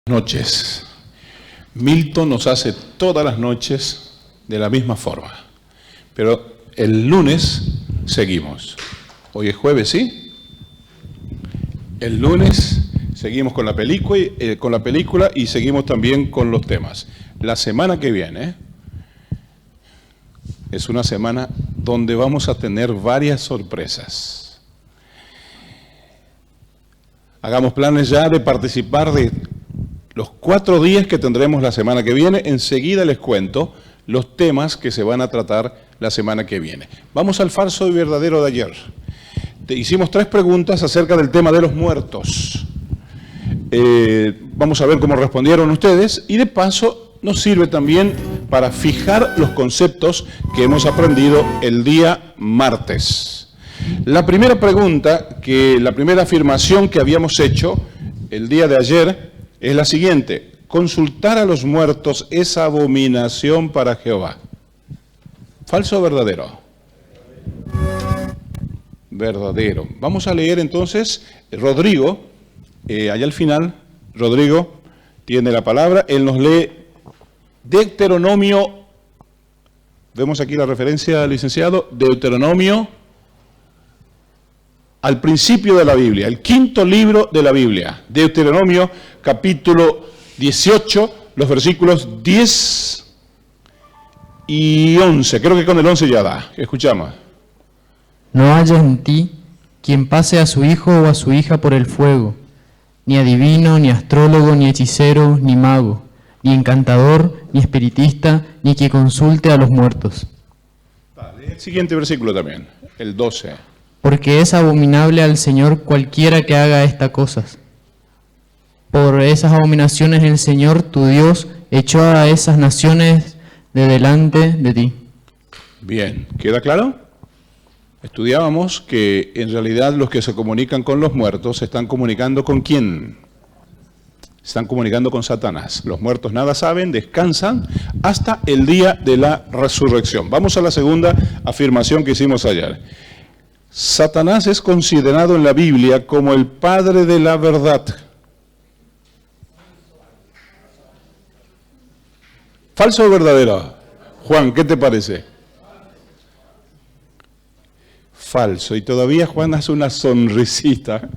Noches. Milton nos hace todas las noches de la misma forma. Pero el lunes seguimos. Hoy es jueves, ¿sí? El lunes seguimos con la película y seguimos también con los temas. La semana que viene es una semana donde vamos a tener varias sorpresas. Hagamos planes ya de participar de los 4 días que tendremos la semana que viene. Enseguida les cuento los temas que se van a tratar la semana que viene. Vamos al falso y verdadero de ayer. Hicimos 3 preguntas acerca del tema de los muertos. Vamos a ver cómo respondieron ustedes y de paso nos sirve también para fijar los conceptos que hemos aprendido el día martes. La primera pregunta, la primera afirmación que habíamos hecho el día de ayer es la siguiente: consultar a los muertos es abominación para Jehová. ¿Falso o verdadero? Verdadero. Vamos a leer entonces, Rodrigo, allá al final, Rodrigo tiene la palabra, él nos lee Deuteronomio, vemos aquí la referencia, licenciado, Deuteronomio, al principio de la Biblia, el 5º libro de la Biblia, Deuteronomio capítulo 18, los versículos 10 y 11, creo que con el 11 ya da, escuchamos. No haya en ti quien pase a su hijo o a su hija por el fuego, ni adivino, ni astrólogo, ni hechicero, ni mago, ni encantador, ni espiritista, ni que consulte a los muertos. Vale, el siguiente versículo también, el 12. Porque es abominable al Señor cualquiera que haga estas cosas. Por esas abominaciones el Señor tu Dios echó a esas naciones de delante de ti. Bien, ¿queda claro? Estudiábamos que en realidad los que se comunican con los muertos se están comunicando ¿con quién? Están comunicando con Satanás. Los muertos nada saben, descansan hasta el día de la resurrección. Vamos a la segunda afirmación que hicimos ayer. Satanás es considerado en la Biblia como el padre de la verdad. ¿Falso o verdadero? Juan, ¿qué te parece? Falso. Y todavía Juan hace una sonrisita.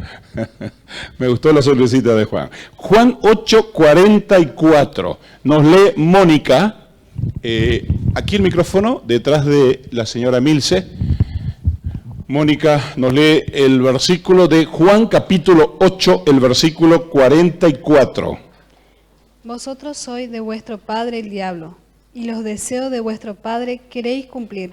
Me gustó la sonrisita de Juan. Juan 8:44. Nos lee Mónica. Aquí el micrófono, detrás de la señora Milce. Mónica nos lee el versículo de Juan capítulo 8, el versículo 44. Vosotros sois de vuestro padre el diablo, y los deseos de vuestro padre queréis cumplir.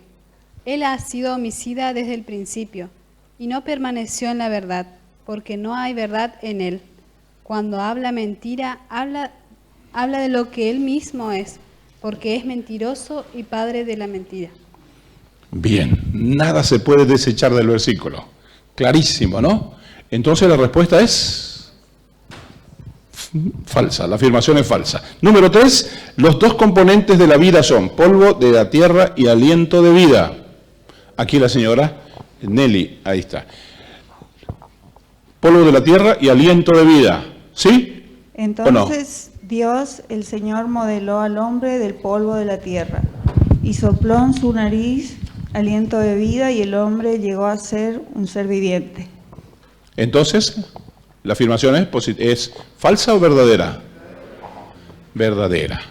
Él ha sido homicida desde el principio, y no permaneció en la verdad, porque no hay verdad en él. Cuando habla mentira, habla de lo que él mismo es, porque es mentiroso y padre de la mentira. Bien, nada se puede desechar del versículo. Clarísimo, ¿no? Entonces la respuesta es falsa, la afirmación es falsa. Número 3, los 2 componentes de la vida son polvo de la tierra y aliento de vida. Aquí la señora Nelly, ahí está. Polvo de la tierra y aliento de vida, ¿sí? Entonces Dios, el Señor, modeló al hombre del polvo de la tierra y sopló en su nariz aliento de vida y el hombre llegó a ser un ser viviente. Entonces, la afirmación es falsa o verdadera. Verdadera.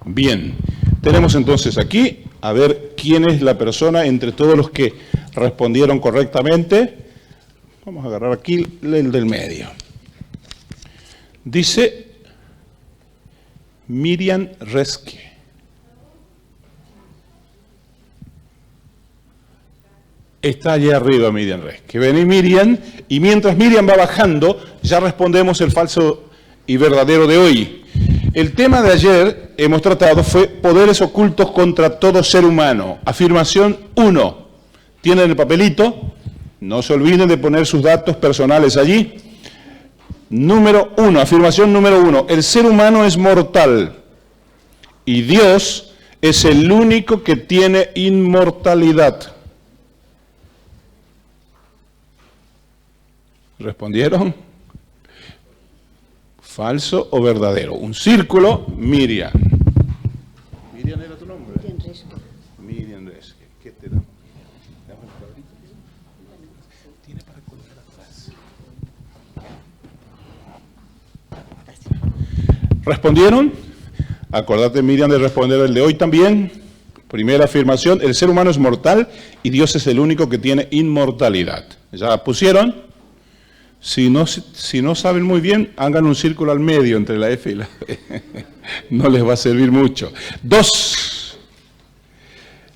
Bien, tenemos entonces aquí, a ver quién es la persona entre todos los que respondieron correctamente. Vamos a agarrar aquí el del medio. Dice Miriam Resque. Está allá arriba Miriam Resque. Vení Miriam, y mientras Miriam va bajando, ya respondemos el falso y verdadero de hoy. El tema de ayer hemos tratado fue poderes ocultos contra todo ser humano. Afirmación 1. ¿Tienen el papelito? No se olviden de poner sus datos personales allí. Número 1, afirmación número 1. El ser humano es mortal y Dios es el único que tiene inmortalidad. ¿Respondieron? ¿Falso o verdadero? Un círculo, Miriam. ¿Miriam era tu nombre? Miriam Resque. Miriam Resque. ¿Qué te damos? ¿Damos el cuadrito? Tiene para colgar atrás. ¿Respondieron? Acordate, Miriam, de responder el de hoy también. Primera afirmación, el ser humano es mortal y Dios es el único que tiene inmortalidad. ¿Ya pusieron? Si no saben muy bien, hagan un círculo al medio entre la F y la B. No les va a servir mucho. 2.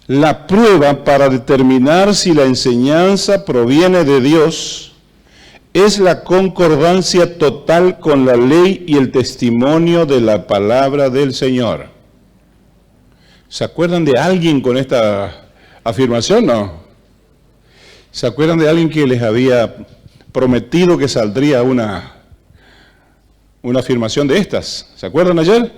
La prueba para determinar si la enseñanza proviene de Dios es la concordancia total con la ley y el testimonio de la palabra del Señor. ¿Se acuerdan de alguien con esta afirmación? No. ¿Se acuerdan de alguien que les había prometido que saldría una afirmación de estas? ¿Se acuerdan ayer?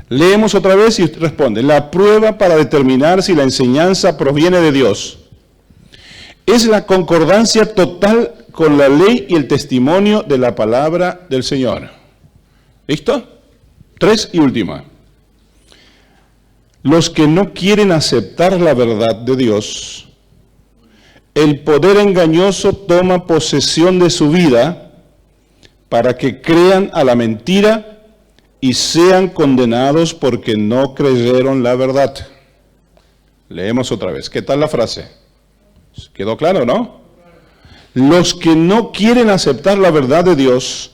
Leemos otra vez y responde. La prueba para determinar si la enseñanza proviene de Dios es la concordancia total con la ley y el testimonio de la palabra del Señor. ¿Listo? 3 y última. Los que no quieren aceptar la verdad de Dios, el poder engañoso toma posesión de su vida para que crean a la mentira y sean condenados porque no creyeron la verdad. Leemos otra vez. ¿Qué tal la frase? ¿Quedó claro, no? Los que no quieren aceptar la verdad de Dios,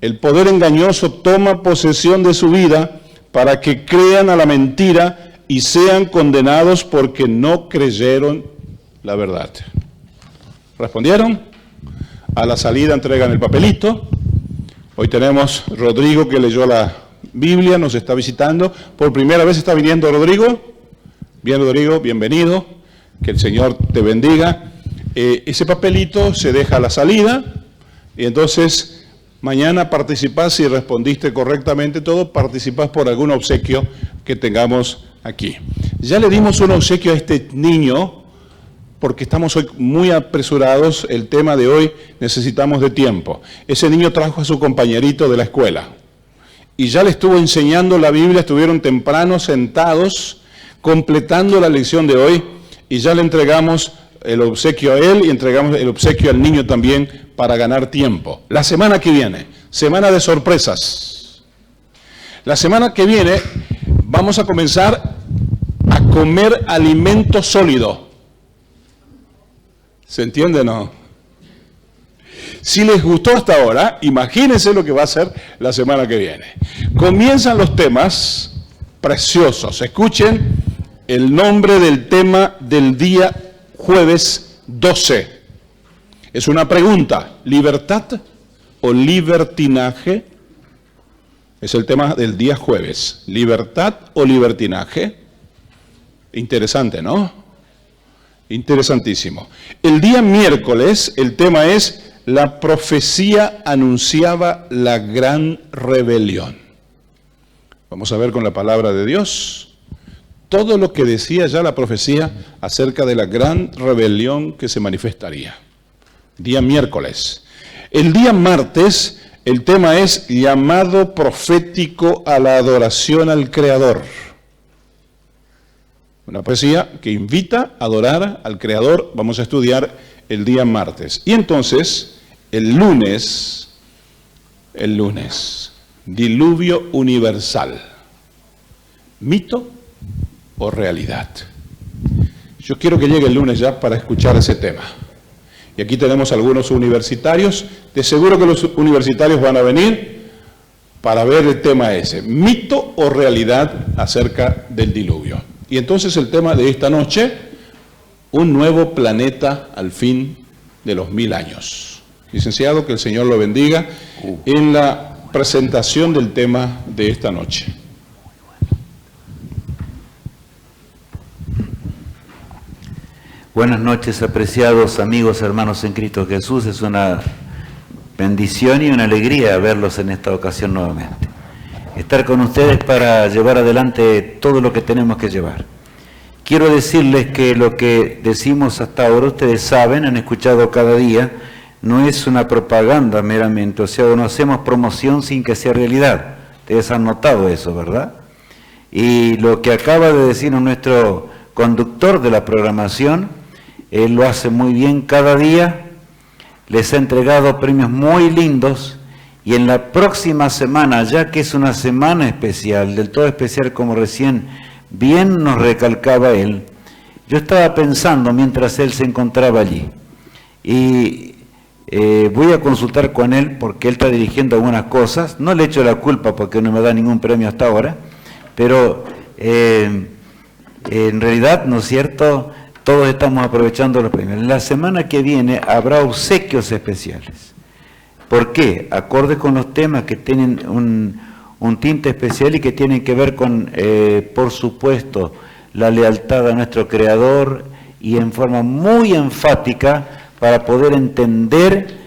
el poder engañoso toma posesión de su vida para que crean a la mentira y sean condenados porque no creyeron la verdad. ¿Respondieron? A la salida entregan el papelito. Hoy tenemos Rodrigo que leyó la Biblia, nos está visitando. Por primera vez está viniendo Rodrigo. Bien, Rodrigo, bienvenido. Que el Señor te bendiga. Ese papelito se deja a la salida y entonces mañana participás, si respondiste correctamente todo, participás por algún obsequio que tengamos aquí. Ya le dimos un obsequio a este niño porque estamos hoy muy apresurados. El tema de hoy necesitamos de tiempo. Ese niño trajo a su compañerito de la escuela y ya le estuvo enseñando la Biblia. Estuvieron temprano sentados completando la lección de hoy y ya le entregamos el obsequio a él y entregamos el obsequio al niño también para ganar tiempo. La semana que viene, semana de sorpresas. La semana que viene vamos a comenzar a comer alimento sólido. ¿Se entiende o no? Si les gustó hasta ahora, imagínense lo que va a ser la semana que viene. Comienzan los temas preciosos. Escuchen el nombre del tema del día jueves 12. Es una pregunta. ¿Libertad o libertinaje? Es el tema del día jueves. ¿Libertad o libertinaje? Interesante, ¿no? Interesantísimo. El día miércoles el tema es: la profecía anunciaba la gran rebelión. Vamos a ver con la palabra de Dios todo lo que decía ya la profecía acerca de la gran rebelión que se manifestaría. Día miércoles. El día martes, el tema es llamado profético a la adoración al Creador. Una profecía que invita a adorar al Creador. Vamos a estudiar el día martes. Y entonces, el lunes, diluvio universal. ¿Mito o realidad? Yo quiero que llegue el lunes ya para escuchar ese tema. Y aquí tenemos algunos universitarios. De seguro que los universitarios van a venir para ver el tema ese. ¿Mito o realidad acerca del diluvio? Y entonces el tema de esta noche: un nuevo planeta al fin de los 1000 años. Licenciado, que el Señor lo bendiga en la presentación del tema de esta noche. Buenas noches, apreciados amigos, hermanos en Cristo Jesús. Es una bendición y una alegría verlos en esta ocasión nuevamente. Estar con ustedes para llevar adelante todo lo que tenemos que llevar. Quiero decirles que lo que decimos hasta ahora, ustedes saben, han escuchado cada día no es una propaganda meramente, o sea, no hacemos promoción sin que sea realidad. Ustedes han notado eso, ¿verdad? Y lo que acaba de decir nuestro conductor de la programación, él lo hace muy bien cada día, les ha entregado premios muy lindos, y en la próxima semana, ya que es una semana especial, del todo especial como recién bien nos recalcaba él, yo estaba pensando mientras él se encontraba allí, y voy a consultar con él porque él está dirigiendo algunas cosas, no le echo la culpa porque no me da ningún premio hasta ahora, pero en realidad, ¿no es cierto?, todos estamos aprovechando los premios. La semana que viene habrá obsequios especiales. ¿Por qué? Acorde con los temas que tienen un tinte especial y que tienen que ver con, por supuesto, la lealtad a nuestro Creador, y en forma muy enfática para poder entender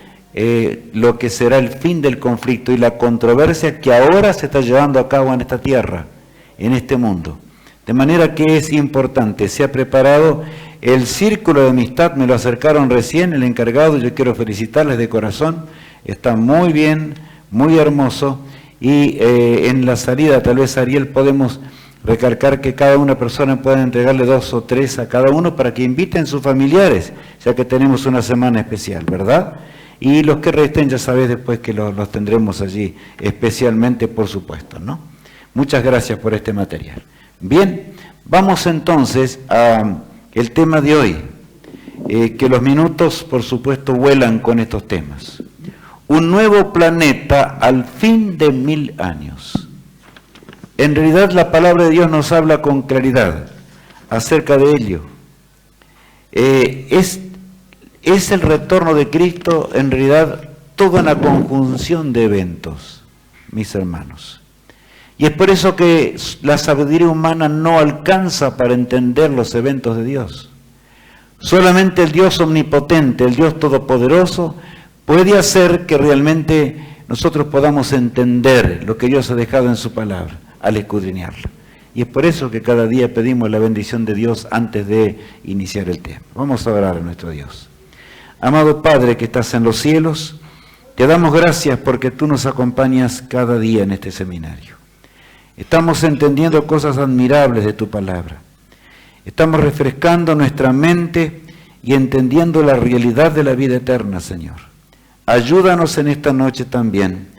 lo que será el fin del conflicto y la controversia que ahora se está llevando a cabo en esta tierra, en este mundo. De manera que es importante, se ha preparado el círculo de amistad, me lo acercaron recién el encargado, yo quiero felicitarles de corazón, está muy bien, muy hermoso, y en la salida, tal vez Ariel, podemos recalcar que cada una persona pueda entregarle 2 o 3 a cada uno para que inviten sus familiares, ya que tenemos una semana especial, ¿verdad? Y los que resten ya sabéis después que los tendremos allí, especialmente, por supuesto, ¿no? Muchas gracias por este material. Bien, vamos entonces al tema de hoy, que los minutos, por supuesto, vuelan con estos temas. Un nuevo planeta al fin de 1000 años. En realidad la palabra de Dios nos habla con claridad acerca de ello. Es el retorno de Cristo, en realidad, toda una conjunción de eventos, mis hermanos. Y es por eso que la sabiduría humana no alcanza para entender los eventos de Dios. Solamente el Dios omnipotente, el Dios todopoderoso, puede hacer que realmente nosotros podamos entender lo que Dios ha dejado en su palabra al escudriñarla. Y es por eso que cada día pedimos la bendición de Dios antes de iniciar el tema. Vamos a orar a nuestro Dios. Amado Padre que estás en los cielos, te damos gracias porque tú nos acompañas cada día en este seminario. Estamos entendiendo cosas admirables de tu palabra. Estamos refrescando nuestra mente y entendiendo la realidad de la vida eterna, Señor. Ayúdanos en esta noche también,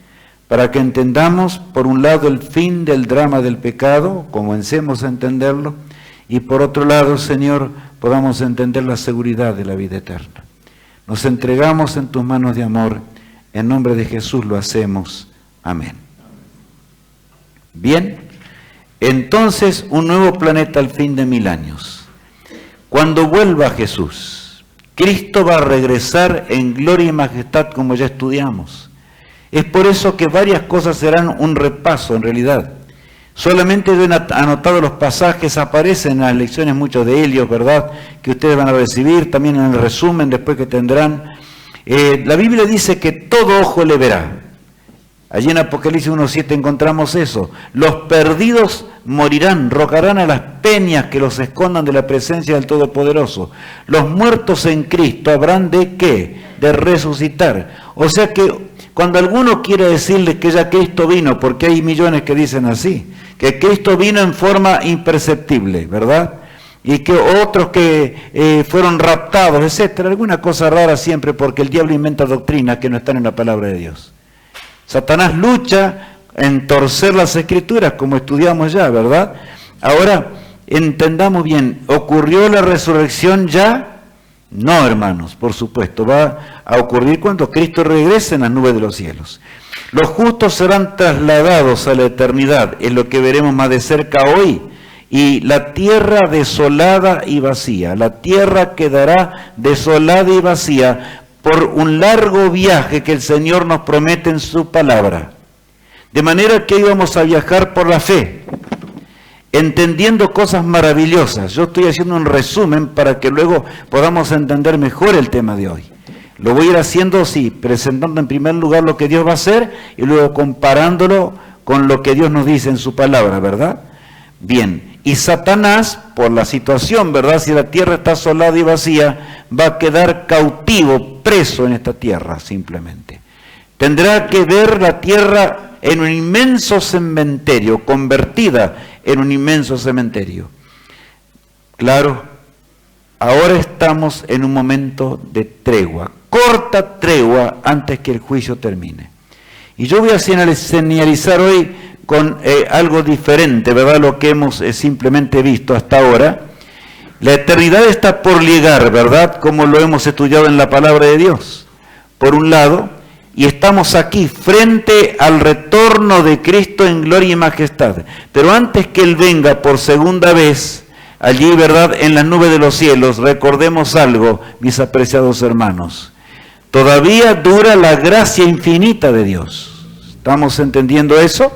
para que entendamos, por un lado, el fin del drama del pecado, comencemos a entenderlo, y por otro lado, Señor, podamos entender la seguridad de la vida eterna. Nos entregamos en tus manos de amor, en nombre de Jesús lo hacemos. Amén. Bien, entonces un nuevo planeta al fin de 1000 años. Cuando vuelva Jesús, Cristo va a regresar en gloria y majestad como ya estudiamos. Es por eso que varias cosas serán un repaso en realidad. Solamente yo he anotado los pasajes, aparecen en las lecciones muchos de ellos, ¿verdad? Que ustedes van a recibir, también en el resumen después que tendrán. La Biblia dice que todo ojo le verá. Allí en Apocalipsis 1:7 encontramos eso. Los perdidos morirán, rogarán a las peñas que los escondan de la presencia del Todopoderoso. Los muertos en Cristo habrán de ¿qué? De resucitar. O sea que cuando alguno quiere decirles que ya Cristo vino, porque hay millones que dicen así, que Cristo vino en forma imperceptible, ¿verdad? Y que otros que fueron raptados, etcétera, alguna cosa rara siempre, porque el diablo inventa doctrinas que no están en la palabra de Dios. Satanás lucha en torcer las Escrituras, como estudiamos ya, ¿verdad? Ahora, entendamos bien, ¿ocurrió la resurrección ya? No, hermanos, por supuesto, va a ocurrir cuando Cristo regrese en las nubes de los cielos. Los justos serán trasladados a la eternidad, es lo que veremos más de cerca hoy. Y la tierra desolada y vacía, la tierra quedará desolada y vacía por un largo viaje que el Señor nos promete en su palabra. De manera que íbamos a viajar por la fe, entendiendo cosas maravillosas. Yo estoy haciendo un resumen para que luego podamos entender mejor el tema de hoy. Lo voy a ir haciendo así, presentando en primer lugar lo que Dios va a hacer y luego comparándolo con lo que Dios nos dice en su palabra, ¿verdad? Bien, Y Satanás, por la situación, ¿verdad? Si la tierra está asolada y vacía, va a quedar cautivo, preso en esta tierra, simplemente. Tendrá que ver la tierra en un inmenso cementerio, convertida en un inmenso cementerio. Claro, ahora estamos en un momento de tregua, corta tregua antes que el juicio termine. Y yo voy a señalizar hoy con algo diferente, ¿verdad? Lo que hemos simplemente visto hasta ahora. La eternidad está por llegar, ¿verdad? Como lo hemos estudiado en la palabra de Dios, por un lado, y estamos aquí frente al retorno de Cristo en gloria y majestad. Pero antes que Él venga por segunda vez, allí, ¿verdad?, en las nubes de los cielos, recordemos algo, mis apreciados hermanos. Todavía dura la gracia infinita de Dios. ¿Estamos entendiendo eso?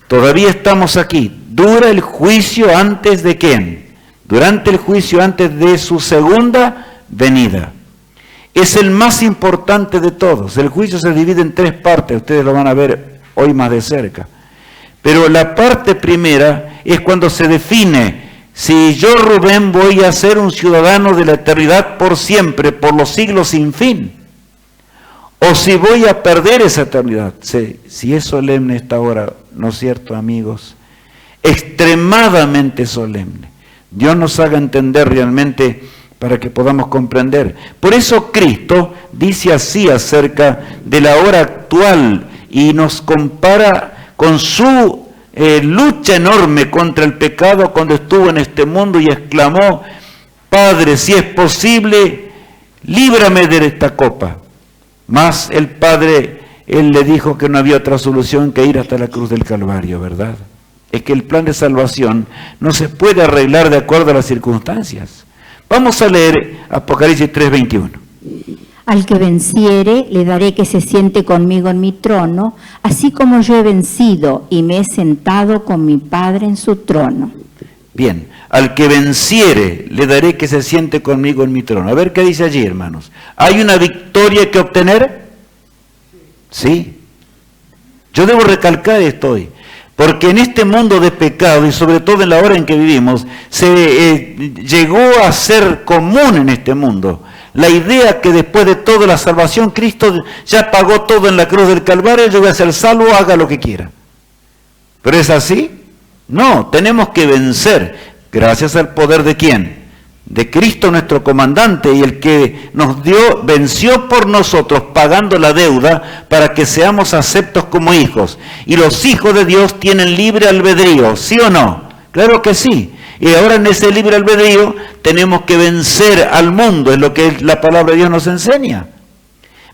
Todavía estamos aquí. Dura el juicio antes de ¿quién? Durante el juicio antes de su segunda venida. Es el más importante de todos. El juicio se divide en 3 partes. Ustedes lo van a ver hoy más de cerca. Pero la parte primera es cuando se define si yo, Rubén, voy a ser un ciudadano de la eternidad por siempre, por los siglos sin fin, o si voy a perder esa eternidad. Si es solemne esta hora, ¿no es cierto, amigos? Extremadamente solemne. Dios nos haga entender realmente para que podamos comprender. Por eso Cristo dice así acerca de la hora actual y nos compara con su lucha enorme contra el pecado cuando estuvo en este mundo y exclamó: Padre, si es posible, líbrame de esta copa. Mas el Padre, Él le dijo que no había otra solución que ir hasta la cruz del Calvario, ¿verdad? Es que el plan de salvación no se puede arreglar de acuerdo a las circunstancias. Vamos a leer Apocalipsis 3:21. Al que venciere, le daré que se siente conmigo en mi trono, así como yo he vencido y me he sentado con mi Padre en su trono. Bien, al que venciere, le daré que se siente conmigo en mi trono. A ver qué dice allí, hermanos. ¿Hay una victoria que obtener? Sí. Yo debo recalcar esto hoy, porque en este mundo de pecado, y sobre todo en la hora en que vivimos, llegó a ser común en este mundo la idea que después de todo la salvación, Cristo ya pagó todo en la cruz del Calvario, yo voy a ser salvo, haga lo que quiera. ¿Pero es así? No, tenemos que vencer, gracias al poder de ¿quién? De Cristo nuestro comandante, y el que nos dio, venció por nosotros, pagando la deuda para que seamos aceptos como hijos. Y los hijos de Dios tienen libre albedrío, ¿sí o no? Claro que sí. Y ahora en ese libre albedrío tenemos que vencer al mundo, es lo que la palabra de Dios nos enseña.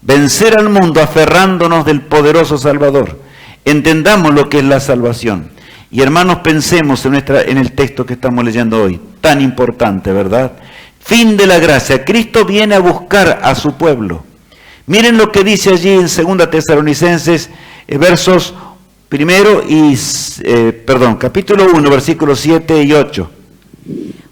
Vencer al mundo aferrándonos del poderoso Salvador. Entendamos lo que es la salvación. Y hermanos, pensemos en el texto que estamos leyendo hoy, tan importante, ¿verdad? Fin de la gracia. Cristo viene a buscar a su pueblo. Miren lo que dice allí en 2 Tesalonicenses, versos capítulo 1, versículos 7 y 8.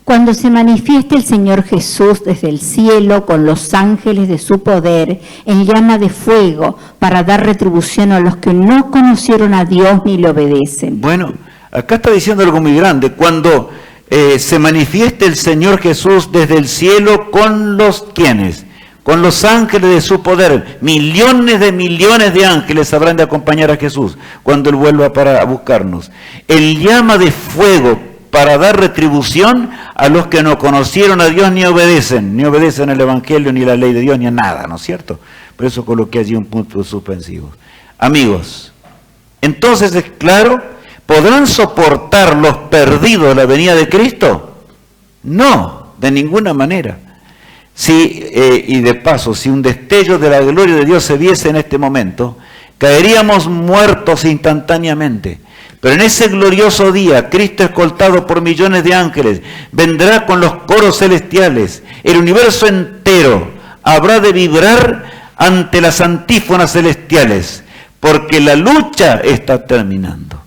Cuando se manifieste el Señor Jesús desde el cielo con los ángeles de su poder en llama de fuego para dar retribución a los que no conocieron a Dios ni le obedecen. Bueno, acá está diciendo algo muy grande. Cuando se manifieste el Señor Jesús desde el cielo con los ¿quiénes? Con los ángeles de su poder. Millones de ángeles habrán de acompañar a Jesús cuando Él vuelva para buscarnos. En llama de fuego para dar retribución a los que no conocieron a Dios ni obedecen al Evangelio, ni la ley de Dios, ni a nada, ¿no es cierto? Por eso coloqué allí un punto suspensivo. Amigos, entonces es claro, ¿podrán soportar los perdidos la venida de Cristo? No, de ninguna manera. Y de paso, si un destello de la gloria de Dios se viese en este momento, caeríamos muertos instantáneamente. Pero en ese glorioso día, Cristo escoltado por millones de ángeles, vendrá con los coros celestiales. El universo entero habrá de vibrar ante las antífonas celestiales, porque la lucha está terminando.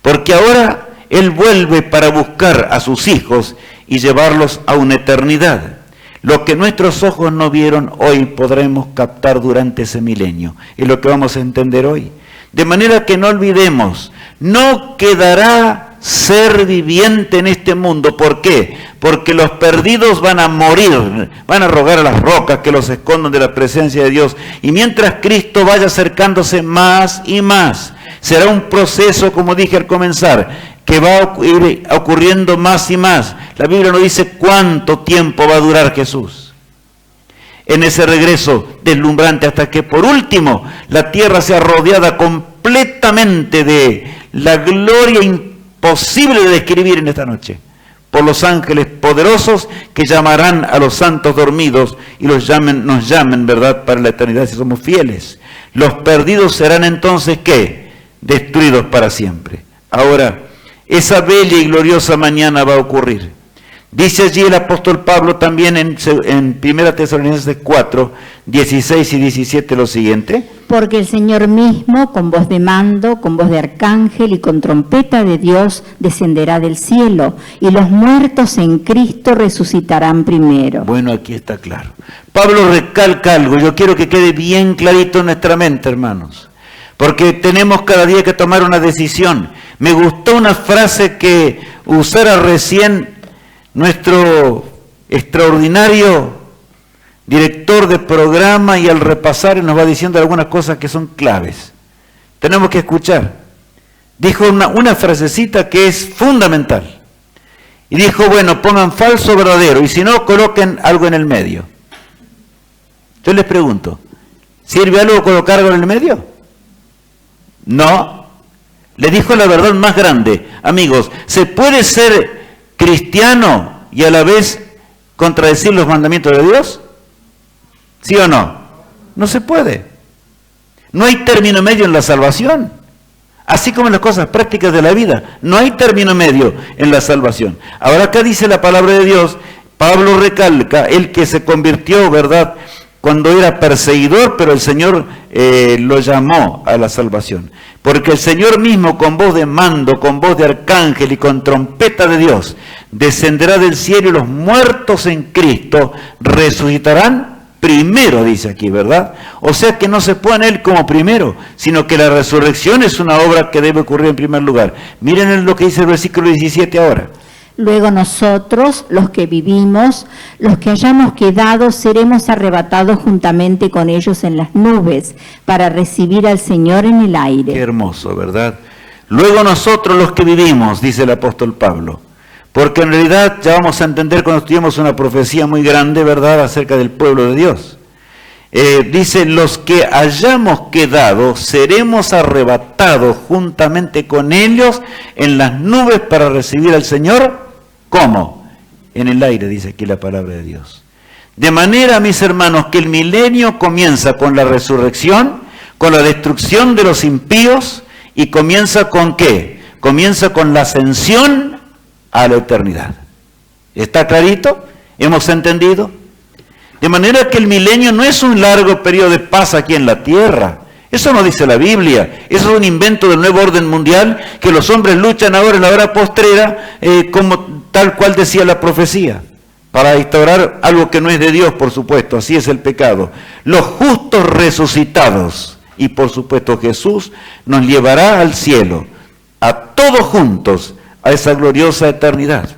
Porque ahora Él vuelve para buscar a sus hijos y llevarlos a una eternidad. Lo que nuestros ojos no vieron, hoy podremos captar durante ese milenio. Es lo que vamos a entender hoy. De manera que no olvidemos, no quedará ser viviente en este mundo. ¿Por qué? Porque los perdidos van a morir, van a rogar a las rocas que los escondan de la presencia de Dios. Y mientras Cristo vaya acercándose más y más, será un proceso, como dije al comenzar, que va a ir ocurriendo más y más. La Biblia no dice cuánto tiempo va a durar Jesús en ese regreso deslumbrante, hasta que por último la tierra sea rodeada completamente de la gloria imposible de describir en esta noche, por los ángeles poderosos que llamarán a los santos dormidos y nos llamen, ¿verdad?, para la eternidad si somos fieles. Los perdidos serán entonces, ¿qué? Destruidos para siempre. Ahora, esa bella y gloriosa mañana va a ocurrir. Dice allí el apóstol Pablo también en 1 Tesalonicenses 4, 16 y 17 lo siguiente. Porque el Señor mismo, con voz de mando, con voz de arcángel y con trompeta de Dios, descenderá del cielo, y los muertos en Cristo resucitarán primero. Bueno, aquí está claro. Pablo recalca algo, yo quiero que quede bien clarito en nuestra mente, hermanos, porque tenemos cada día que tomar una decisión. Me gustó una frase que usara recién nuestro extraordinario director de programa, y al repasar nos va diciendo algunas cosas que son claves. Tenemos que escuchar. Dijo una frasecita que es fundamental. Y dijo, bueno, pongan falso o verdadero, y si no, coloquen algo en el medio. Yo les pregunto, ¿sirve algo colocar algo en el medio? No. Le dijo la verdad más grande. Amigos, ¿se puede ser cristiano y a la vez contradecir los mandamientos de Dios? ¿Sí o no? No se puede. No hay término medio en la salvación. Así como en las cosas prácticas de la vida, no hay término medio en la salvación. Ahora acá dice la palabra de Dios, Pablo recalca, el que se convirtió, ¿verdad?, cuando era perseguidor, pero el Señor lo llamó a la salvación. Porque el Señor mismo, con voz de mando, con voz de arcángel y con trompeta de Dios, descenderá del cielo, y los muertos en Cristo resucitarán primero, dice aquí, ¿verdad? O sea que no se pone Él como primero, sino que la resurrección es una obra que debe ocurrir en primer lugar. Miren lo que dice el versículo 17 ahora. Luego nosotros, los que vivimos, los que hayamos quedado, seremos arrebatados juntamente con ellos en las nubes, para recibir al Señor en el aire. Qué hermoso, ¿verdad? Luego nosotros, los que vivimos, dice el apóstol Pablo, porque en realidad ya vamos a entender cuando estudiamos una profecía muy grande, ¿verdad?, acerca del pueblo de Dios. Dice, los que hayamos quedado, seremos arrebatados juntamente con ellos en las nubes para recibir al Señor. ¿Cómo? En el aire, dice aquí la palabra de Dios. De manera, mis hermanos, que el milenio comienza con la resurrección, con la destrucción de los impíos, y comienza ¿con qué? Comienza con la ascensión a la eternidad. ¿Está clarito? ¿Hemos entendido? De manera que el milenio no es un largo periodo de paz aquí en la tierra. Eso no dice la Biblia. Eso es un invento del nuevo orden mundial, que los hombres luchan ahora en la hora postrera, como tal cual decía la profecía, para instaurar algo que no es de Dios, por supuesto. Así es el pecado. Los justos resucitados, y por supuesto Jesús, nos llevará al cielo, a todos juntos, a esa gloriosa eternidad.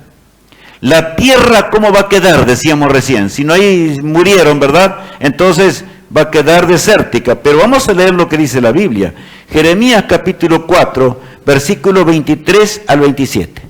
La tierra, ¿cómo va a quedar? Decíamos recién. Si no ahí murieron, ¿verdad? Entonces va a quedar desértica. Pero vamos a leer lo que dice la Biblia. Jeremías capítulo 4, versículo 23 al 27.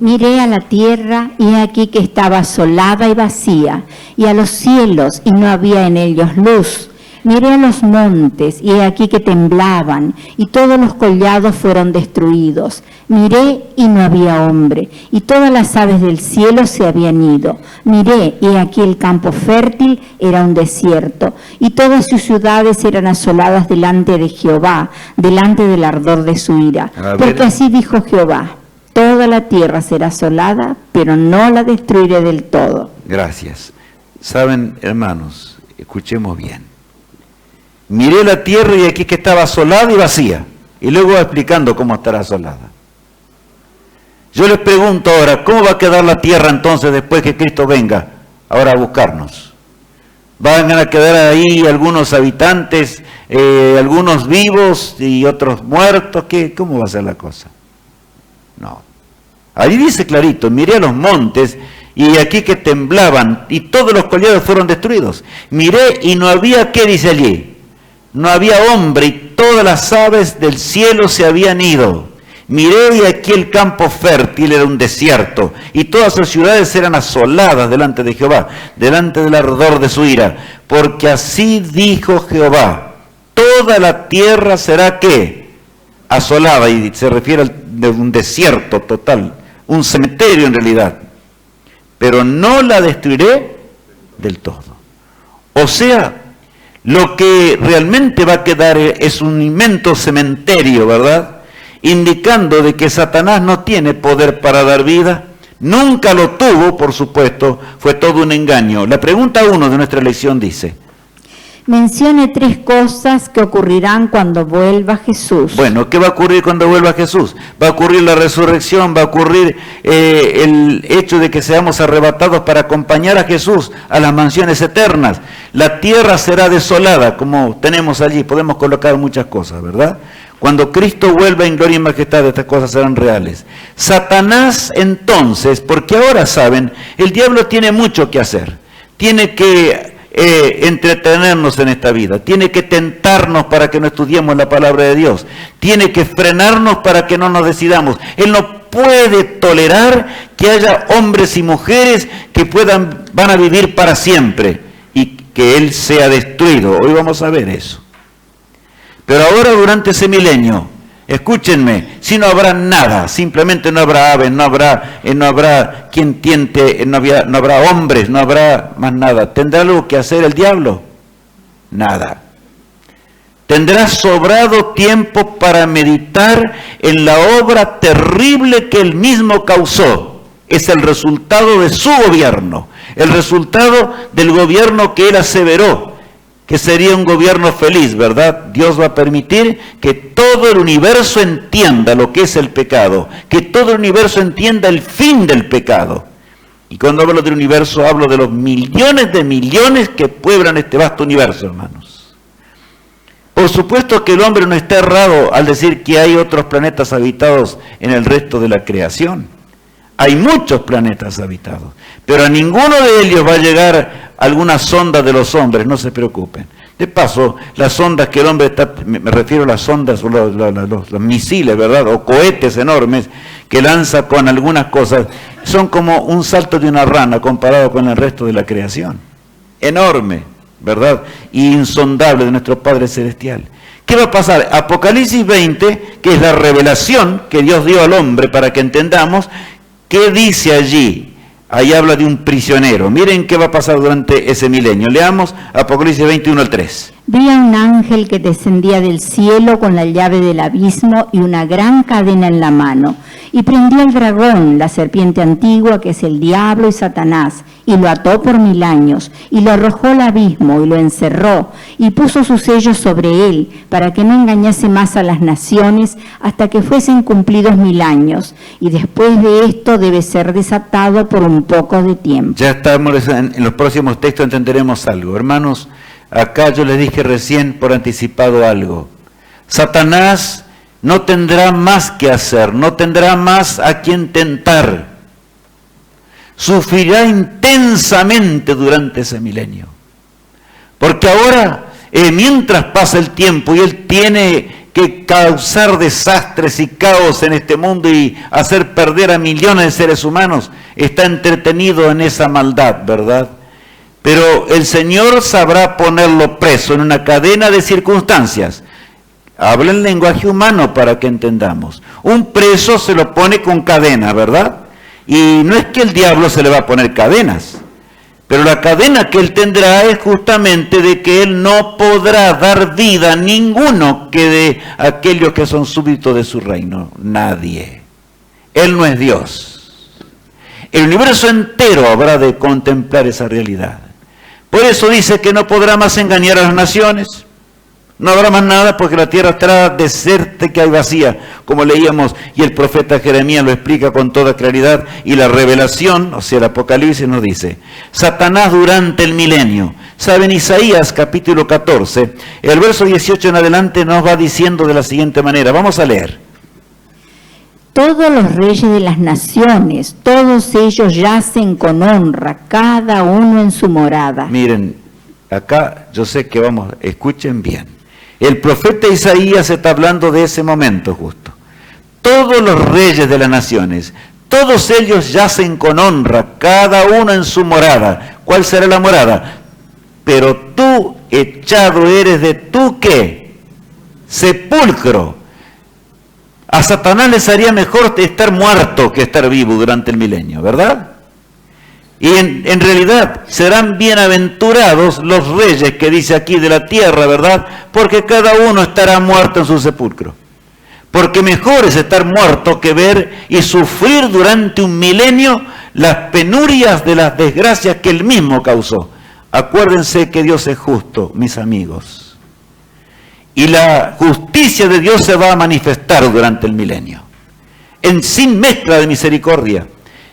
Miré a la tierra, y he aquí que estaba asolada y vacía, y a los cielos, y no había en ellos luz. Miré a los montes, y he aquí que temblaban, y todos los collados fueron destruidos. Miré, y no había hombre, y todas las aves del cielo se habían ido. Miré, y he aquí el campo fértil era un desierto, y todas sus ciudades eran asoladas delante de Jehová, delante del ardor de su ira. Porque así dijo Jehová: toda la tierra será asolada, pero no la destruiré del todo. Gracias. Saben, hermanos, escuchemos bien. Miré la tierra, y aquí que estaba asolada y vacía. Y luego va explicando cómo estará asolada. Yo les pregunto ahora, ¿cómo va a quedar la tierra entonces después que Cristo venga ahora a buscarnos? ¿Van a quedar ahí algunos habitantes, algunos vivos y otros muertos? ¿Cómo va a ser la cosa? No. Ahí dice clarito, miré a los montes y aquí que temblaban y todos los collados fueron destruidos. Miré y no había, ¿qué dice allí? No había hombre y todas las aves del cielo se habían ido. Miré y aquí el campo fértil era un desierto y todas sus ciudades eran asoladas delante de Jehová, delante del ardor de su ira. Porque así dijo Jehová, toda la tierra será ¿qué? Asolada, y se refiere a un desierto total, un cementerio en realidad. Pero no la destruiré del todo. O sea, lo que realmente va a quedar es un inmenso cementerio, ¿verdad? Indicando de que Satanás no tiene poder para dar vida, nunca lo tuvo, por supuesto, fue todo un engaño. La pregunta 1 de nuestra lección dice: mencione 3 cosas que ocurrirán cuando vuelva Jesús. Bueno, ¿qué va a ocurrir cuando vuelva Jesús? Va a ocurrir la resurrección, va a ocurrir el hecho de que seamos arrebatados para acompañar a Jesús a las mansiones eternas. La tierra será desolada, como tenemos allí, podemos colocar muchas cosas, ¿verdad? Cuando Cristo vuelva en gloria y majestad, estas cosas serán reales. Satanás entonces, porque ahora saben, el diablo tiene mucho que hacer, tiene que entretenernos en esta vida, tiene que tentarnos para que no estudiemos la palabra de Dios, tiene que frenarnos para que no nos decidamos. Él no puede tolerar que haya hombres y mujeres que van a vivir para siempre y que Él sea destruido. Hoy vamos a ver eso. Pero ahora durante ese milenio, escúchenme, si no habrá nada, simplemente no habrá aves, no habrá quien tiente, no habrá hombres, no habrá más nada. ¿Tendrá algo que hacer el diablo? Nada. Tendrá sobrado tiempo para meditar en la obra terrible que él mismo causó. Es el resultado de su gobierno, el resultado del gobierno que él aseveró, que sería un gobierno feliz, ¿verdad? Dios va a permitir que todo el universo entienda lo que es el pecado, que todo el universo entienda el fin del pecado. Y cuando hablo del universo, hablo de los millones de millones que pueblan este vasto universo, hermanos. Por supuesto que el hombre no está errado al decir que hay otros planetas habitados en el resto de la creación. Hay muchos planetas habitados, pero a ninguno de ellos va a llegar alguna sonda de los hombres, no se preocupen. De paso, las sondas que el hombre está, me refiero a las sondas, los misiles, ¿verdad? O cohetes enormes que lanza con algunas cosas, son como un salto de una rana comparado con el resto de la creación. Enorme, ¿verdad? Y insondable de nuestro Padre Celestial. ¿Qué va a pasar? Apocalipsis 20, que es la revelación que Dios dio al hombre para que entendamos. ¿Qué dice allí? Ahí habla de un prisionero. Miren qué va a pasar durante ese milenio. Leamos Apocalipsis 21 al 3. Vi a un ángel que descendía del cielo con la llave del abismo y una gran cadena en la mano. Y prendió al dragón, la serpiente antigua, que es el diablo y Satanás, y lo ató por 1000 años, y lo arrojó al abismo, y lo encerró, y puso sus sellos sobre él, para que no engañase más a las naciones, hasta que fuesen cumplidos 1000 años. Y después de esto debe ser desatado por un poco de tiempo. Ya estamos en los próximos textos, entenderemos algo. Hermanos, acá yo les dije recién por anticipado algo. Satanás no tendrá más que hacer, no tendrá más a quien tentar. Sufrirá intensamente durante ese milenio. Porque ahora, mientras pasa el tiempo y él tiene que causar desastres y caos en este mundo y hacer perder a millones de seres humanos, está entretenido en esa maldad, ¿verdad? Pero el Señor sabrá ponerlo preso en una cadena de circunstancias. Habla en lenguaje humano para que entendamos. Un preso se lo pone con cadena, ¿verdad? Y no es que el diablo se le va a poner cadenas, pero la cadena que él tendrá es justamente de que él no podrá dar vida a ninguno que de aquellos que son súbditos de su reino. Nadie. Él no es Dios. El universo entero habrá de contemplar esa realidad. Por eso dice que no podrá más engañar a las naciones. No habrá más nada porque la tierra estará desértica y vacía, como leíamos, y el profeta Jeremías lo explica con toda claridad, y la revelación, o sea, el Apocalipsis nos dice, Satanás durante el milenio. Saben, Isaías capítulo 14, el verso 18 en adelante nos va diciendo de la siguiente manera, vamos a leer. todos los reyes de las naciones, todos ellos yacen con honra, cada uno en su morada. Miren, acá yo sé que escuchen bien. El profeta Isaías está hablando de ese momento justo. Todos los reyes de las naciones, todos ellos yacen con honra, cada uno en su morada. ¿Cuál será la morada? Pero tú, echado eres de tu, ¿qué? Sepulcro. A Satanás les haría mejor estar muerto que estar vivo durante el milenio, ¿verdad? Y en realidad serán bienaventurados los reyes que dice aquí de la tierra, ¿verdad? Porque cada uno estará muerto en su sepulcro. Porque mejor es estar muerto que ver y sufrir durante un milenio las penurias de las desgracias que él mismo causó. Acuérdense que Dios es justo, mis amigos. Y la justicia de Dios se va a manifestar durante el milenio, sin mezcla de misericordia.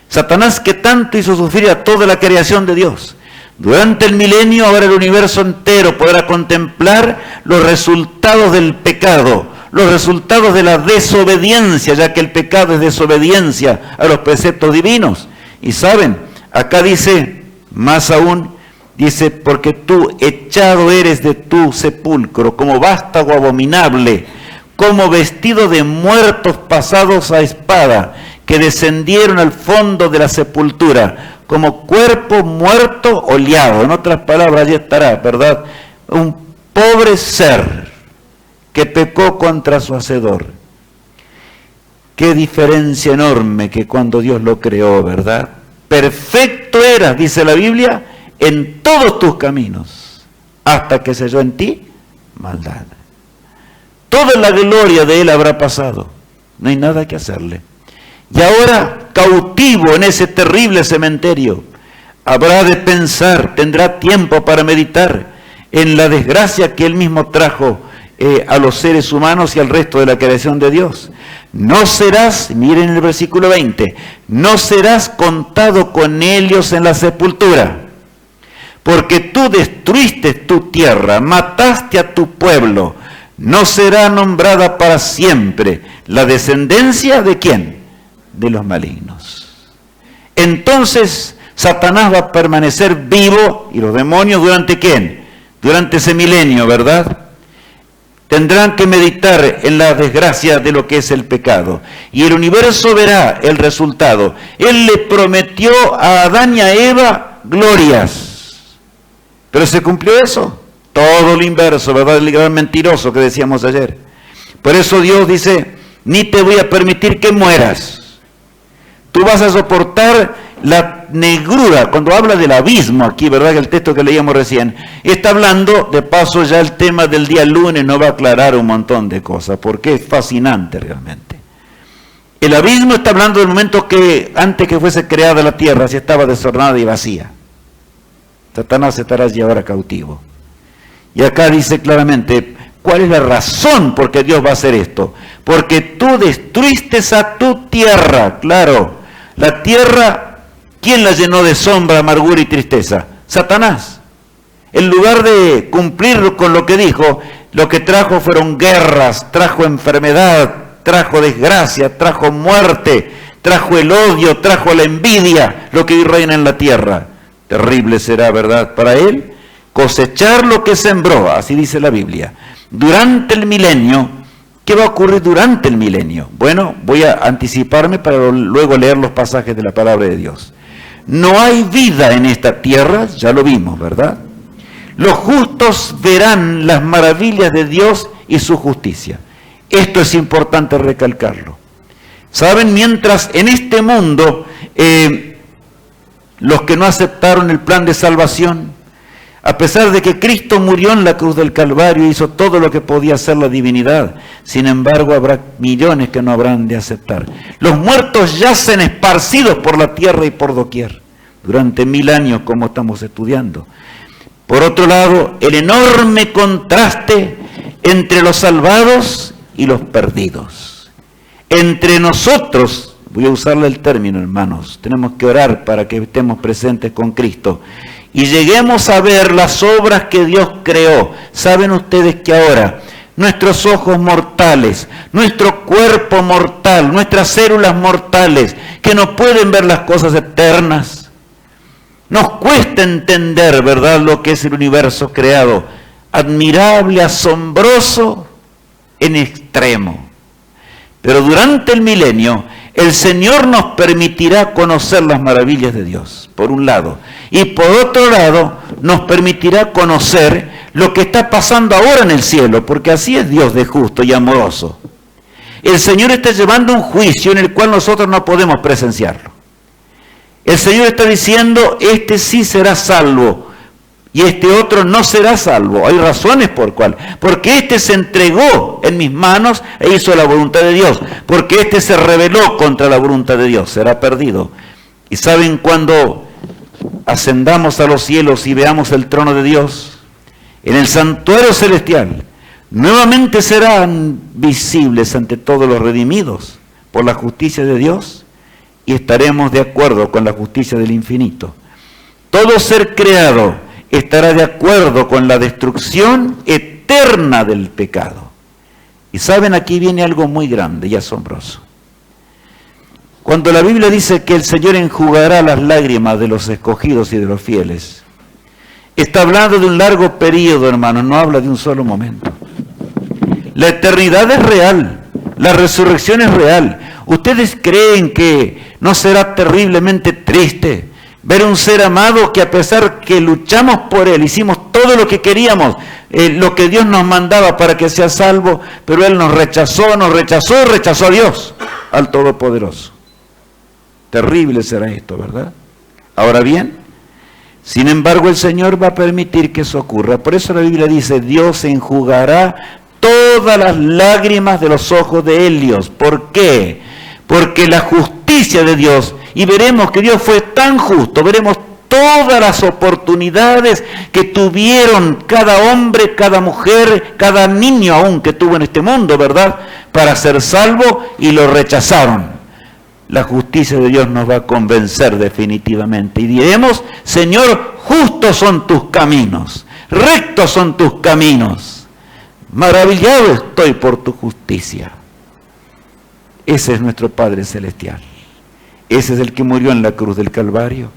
Satanás, que tanto hizo sufrir a toda la creación de Dios, durante el milenio ahora el universo entero podrá contemplar los resultados del pecado, los resultados de la desobediencia, ya que el pecado es desobediencia a los preceptos divinos. Y saben, acá dice, más aún, dice, porque tú echado eres de tu sepulcro, como vástago abominable, como vestido de muertos pasados a espada, que descendieron al fondo de la sepultura, como cuerpo muerto oleado. En otras palabras, allí estará, ¿verdad? Un pobre ser que pecó contra su Hacedor. Qué diferencia enorme que cuando Dios lo creó, ¿verdad? Perfecto eras, dice la Biblia, en todos tus caminos, hasta que se halló en ti maldad. Toda la gloria de él habrá pasado, no hay nada que hacerle. Y ahora, cautivo en ese terrible cementerio, habrá de pensar, tendrá tiempo para meditar en la desgracia que él mismo trajo a los seres humanos y al resto de la creación de Dios. No serás, miren el versículo 20, no serás contado con ellos en la sepultura, porque tú destruiste tu tierra, mataste a tu pueblo, no será nombrada para siempre la descendencia de ¿quién? De los malignos. Entonces Satanás va a permanecer vivo y los demonios durante ¿quién? Durante ese milenio, ¿verdad? Tendrán que meditar en la desgracia de lo que es el pecado. Y el universo verá el resultado. Él le prometió a Adán y a Eva glorias. ¿Pero se cumplió eso? Todo lo inverso, ¿verdad? El gran mentiroso que decíamos ayer. Por eso Dios dice, ni te voy a permitir que mueras. Tú vas a soportar la negrura. Cuando habla del abismo aquí, ¿verdad? Que el texto que leíamos recién, está hablando, de paso ya el tema del día lunes nos va a aclarar un montón de cosas, porque es fascinante realmente. El abismo está hablando del momento que antes que fuese creada la tierra, si estaba desordenada y vacía. Satanás estará allí ahora cautivo. Y acá dice claramente, ¿cuál es la razón por qué Dios va a hacer esto? Porque tú destruiste a tu tierra. Claro, la tierra, ¿quién la llenó de sombra, amargura y tristeza? Satanás. En lugar de cumplir con lo que dijo, lo que trajo fueron guerras, trajo enfermedad, trajo desgracia, trajo muerte, trajo el odio, trajo la envidia, lo que hoy reina en la tierra. Terrible será, ¿verdad?, para él cosechar lo que sembró, así dice la Biblia. Durante el milenio, ¿qué va a ocurrir durante el milenio? Bueno, voy a anticiparme para luego leer los pasajes de la palabra de Dios. No hay vida en esta tierra, ya lo vimos, ¿verdad? Los justos verán las maravillas de Dios y su justicia. Esto es importante recalcarlo. ¿Saben? Mientras en este mundo los que no aceptaron el plan de salvación, a pesar de que Cristo murió en la cruz del Calvario y hizo todo lo que podía hacer la divinidad, sin embargo habrá millones que no habrán de aceptar. Los muertos yacen esparcidos por la tierra y por doquier, durante 1000 años como estamos estudiando. Por otro lado, el enorme contraste entre los salvados y los perdidos. Entre nosotros, voy a usarle el término, hermanos, tenemos que orar para que estemos presentes con Cristo y lleguemos a ver las obras que Dios creó. Saben ustedes que ahora nuestros ojos mortales, nuestro cuerpo mortal, nuestras células mortales, que no pueden ver las cosas eternas. Nos cuesta entender, ¿verdad?, lo que es el universo creado, admirable, asombroso, en extremo. Pero durante el milenio, el Señor nos permitirá conocer las maravillas de Dios, por un lado. Y por otro lado, nos permitirá conocer lo que está pasando ahora en el cielo, porque así es Dios de justo y amoroso. El Señor está llevando un juicio en el cual nosotros no podemos presenciarlo. El Señor está diciendo, este sí será salvo, y este otro no será salvo. Hay razones por cuál. Porque este se entregó en mis manos e hizo la voluntad de Dios. Porque este se rebeló contra la voluntad de Dios, será perdido. Y saben, cuando ascendamos a los cielos y veamos el trono de Dios, en el santuario celestial, nuevamente serán visibles ante todos los redimidos por la justicia de Dios, y estaremos de acuerdo con la justicia del infinito. Todo ser creado estará de acuerdo con la destrucción eterna del pecado. Y saben, aquí viene algo muy grande y asombroso. Cuando la Biblia dice que el Señor enjugará las lágrimas de los escogidos y de los fieles, está hablando de un largo periodo, hermanos, no habla de un solo momento. La eternidad es real, la resurrección es real. ¿Ustedes creen que no será terriblemente triste ver un ser amado que, a pesar que luchamos por él, hicimos todo lo que queríamos, lo que Dios nos mandaba para que sea salvo, pero él nos rechazó a Dios, al Todopoderoso? Terrible será esto, ¿verdad? Ahora bien, sin embargo, el Señor va a permitir que eso ocurra. Por eso la Biblia dice, Dios enjugará todas las lágrimas de los ojos de Helios. ¿Por qué? Porque la justicia de Dios, y veremos que Dios fue tan justo, veremos todas las oportunidades que tuvieron cada hombre, cada mujer, cada niño aún que tuvo en este mundo, ¿verdad?, para ser salvo, y lo rechazaron. La justicia de Dios nos va a convencer definitivamente, y diremos, Señor, justos son tus caminos, rectos son tus caminos, maravillado estoy por tu justicia. Ese es nuestro Padre Celestial. Ese es el que murió en la cruz del Calvario.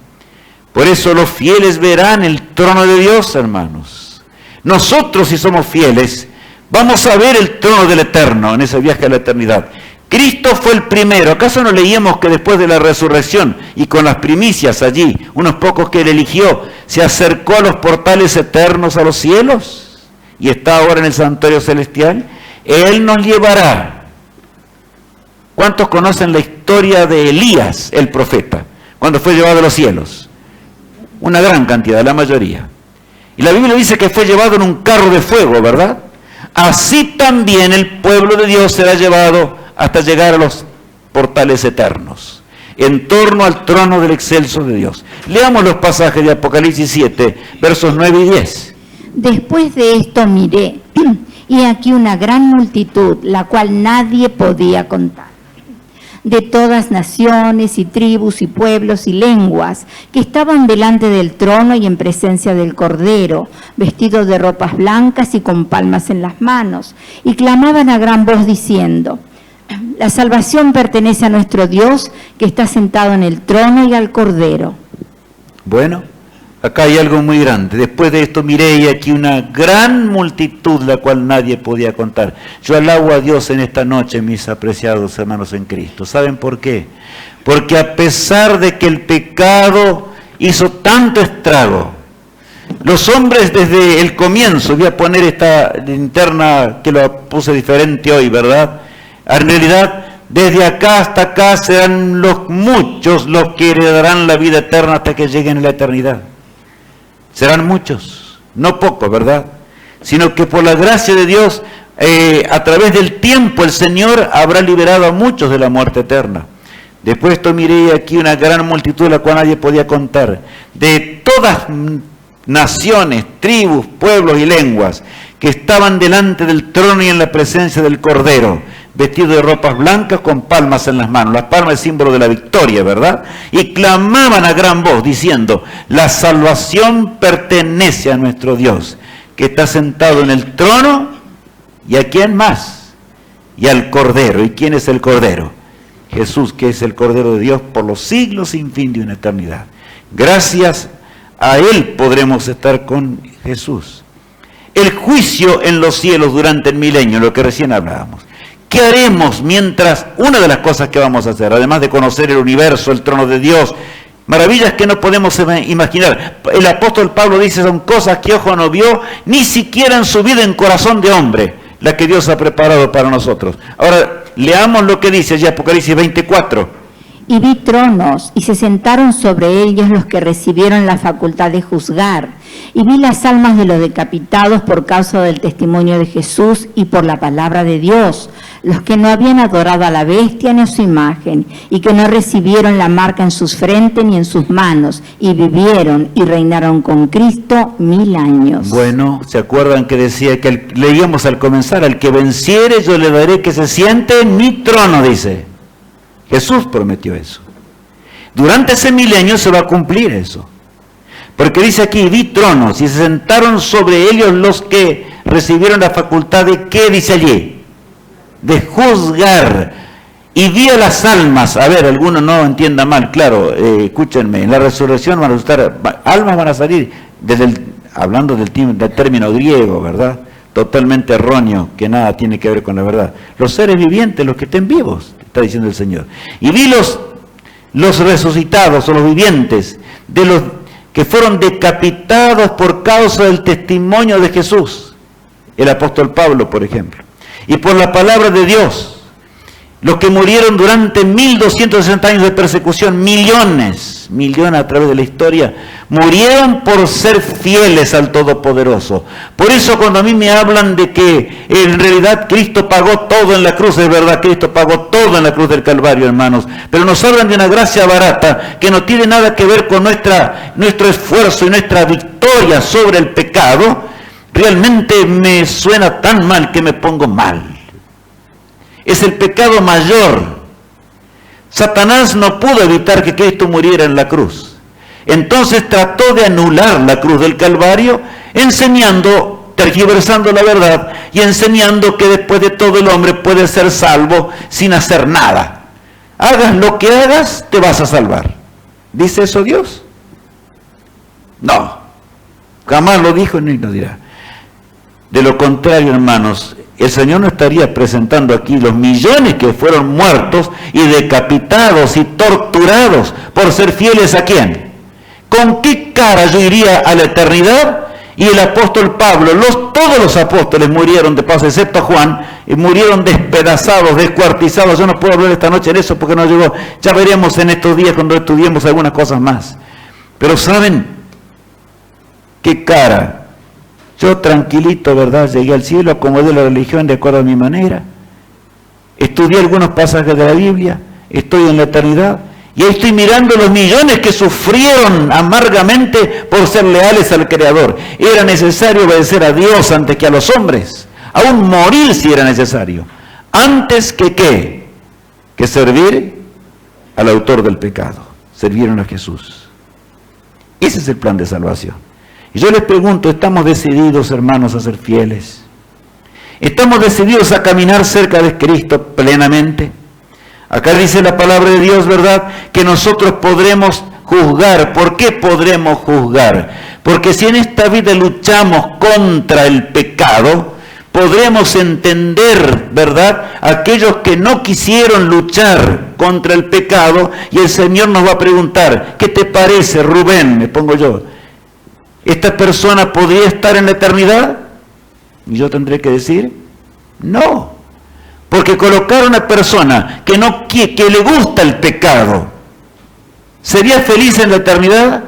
Por eso los fieles verán el trono de Dios, hermanos. Nosotros, si somos fieles, vamos a ver el trono del Eterno en ese viaje a la eternidad. Cristo fue el primero. ¿Acaso no leíamos que después de la resurrección y con las primicias allí, unos pocos que él eligió, se acercó a los portales eternos a los cielos y está ahora en el santuario celestial? Él nos llevará. ¿Cuántos conocen la historia de Elías, el profeta, cuando fue llevado a los cielos? Una gran cantidad, la mayoría. Y la Biblia dice que fue llevado en un carro de fuego, ¿verdad? Así también el pueblo de Dios será llevado hasta llegar a los portales eternos, en torno al trono del excelso de Dios. Leamos los pasajes de Apocalipsis 7, versos 9 y 10. Después de esto miré, y aquí una gran multitud, la cual nadie podía contar, de todas naciones y tribus y pueblos y lenguas, que estaban delante del trono y en presencia del Cordero, vestidos de ropas blancas y con palmas en las manos, y clamaban a gran voz diciendo, la salvación pertenece a nuestro Dios, que está sentado en el trono, y al Cordero. Bueno, acá hay algo muy grande. Después de esto miré y aquí una gran multitud, la cual nadie podía contar. Yo alabo a Dios en esta noche, mis apreciados hermanos en Cristo. ¿Saben por qué? Porque a pesar de que el pecado hizo tanto estrago, los hombres desde el comienzo, voy a poner esta linterna que lo puse diferente hoy, ¿verdad? En realidad, desde acá hasta acá serán los muchos los que heredarán la vida eterna hasta que lleguen a la eternidad. Serán muchos, no pocos, ¿verdad? Sino que por la gracia de Dios, a través del tiempo, el Señor habrá liberado a muchos de la muerte eterna. Después esto miré aquí una gran multitud, la cual nadie podía contar, de todas naciones, tribus, pueblos y lenguas, que estaban delante del trono y en la presencia del Cordero, vestidos de ropas blancas con palmas en las manos. Las palmas es símbolo de la victoria, ¿verdad? Y clamaban a gran voz diciendo, la salvación pertenece a nuestro Dios, que está sentado en el trono ¿Y a quién más? Y al Cordero. ¿Y quién es el Cordero? Jesús, que es el Cordero de Dios por los siglos sin fin de una eternidad. Gracias a Él podremos estar con Jesús. El juicio en los cielos durante el milenio, lo que recién hablábamos. ¿Qué haremos mientras? Una de las cosas que vamos a hacer, además de conocer el universo, el trono de Dios, maravillas que no podemos imaginar. El apóstol Pablo dice, son cosas que ojo no vio, ni siquiera han subido en corazón de hombre, la que Dios ha preparado para nosotros. Ahora, leamos lo que dice allí Apocalipsis 24. Y vi tronos, y se sentaron sobre ellos los que recibieron la facultad de juzgar. Y vi las almas de los decapitados por causa del testimonio de Jesús y por la palabra de Dios, los que no habían adorado a la bestia ni a su imagen, y que no recibieron la marca en sus frentes ni en sus manos, y vivieron y reinaron con Cristo 1000 años. Bueno, ¿se acuerdan que decía que leíamos al comenzar, al que venciere yo le daré que se siente en mi trono, dice? Jesús prometió eso. Durante ese milenio se va a cumplir eso. Porque dice aquí, vi tronos y se sentaron sobre ellos los que recibieron la facultad de, ¿qué dice allí? De juzgar. Y vi a las almas, a ver, algunos no entiendan mal, claro, escúchenme, en la resurrección van a estar, almas van a salir, hablando del término griego, ¿verdad? Totalmente erróneo, que nada tiene que ver con la verdad. Los seres vivientes, los que estén vivos, está diciendo el Señor. Y vi los resucitados o los vivientes, de los que fueron decapitados por causa del testimonio de Jesús, el apóstol Pablo, por ejemplo, y por la palabra de Dios, los que murieron durante 1260 años de persecución, millones a través de la historia, murieron por ser fieles al Todopoderoso. Por eso cuando a mí me hablan de que en realidad Cristo pagó todo en la cruz, es verdad, Cristo pagó todo en la cruz del Calvario, hermanos, pero nos hablan de una gracia barata que no tiene nada que ver con nuestro esfuerzo y nuestra victoria sobre el pecado. Realmente me suena tan mal que me pongo mal. Es el pecado mayor. Satanás no pudo evitar que Cristo muriera en la cruz. Entonces trató de anular la cruz del Calvario, enseñando, tergiversando la verdad y enseñando que después de todo el hombre puede ser salvo sin hacer nada. Hagas lo que hagas, te vas a salvar. ¿Dice eso Dios? No. Jamás lo dijo ni lo dirá. De lo contrario, hermanos, el Señor no estaría presentando aquí los millones que fueron muertos y decapitados y torturados por ser fieles ¿a quién? ¿Con qué cara yo iría a la eternidad? Y el apóstol Pablo, todos los apóstoles murieron de paso, excepto Juan, y murieron despedazados, descuartizados. Yo no puedo hablar esta noche en eso porque no llegó. Ya veremos en estos días cuando estudiemos algunas cosas más. Pero ¿saben qué cara? Yo tranquilito, ¿verdad? Llegué al cielo, acomodé la religión de acuerdo a mi manera. Estudié algunos pasajes de la Biblia, estoy en la eternidad. Y ahí estoy mirando los millones que sufrieron amargamente por ser leales al Creador. Era necesario obedecer a Dios antes que a los hombres. Aún morir si era necesario. Antes que ¿qué? Que servir al autor del pecado. Sirvieron a Jesús. Ese es el plan de salvación. Y yo les pregunto, ¿estamos decididos, hermanos, a ser fieles? ¿Estamos decididos a caminar cerca de Cristo plenamente? Acá dice la palabra de Dios, ¿verdad? Que nosotros podremos juzgar. ¿Por qué podremos juzgar? Porque si en esta vida luchamos contra el pecado, podremos entender, ¿verdad? Aquellos que no quisieron luchar contra el pecado, y el Señor nos va a preguntar, ¿qué te parece, Rubén? Me pongo yo. ¿Esta persona podría estar en la eternidad? Y yo tendré que decir, no. Porque colocar a una persona que le gusta el pecado, ¿sería feliz en la eternidad?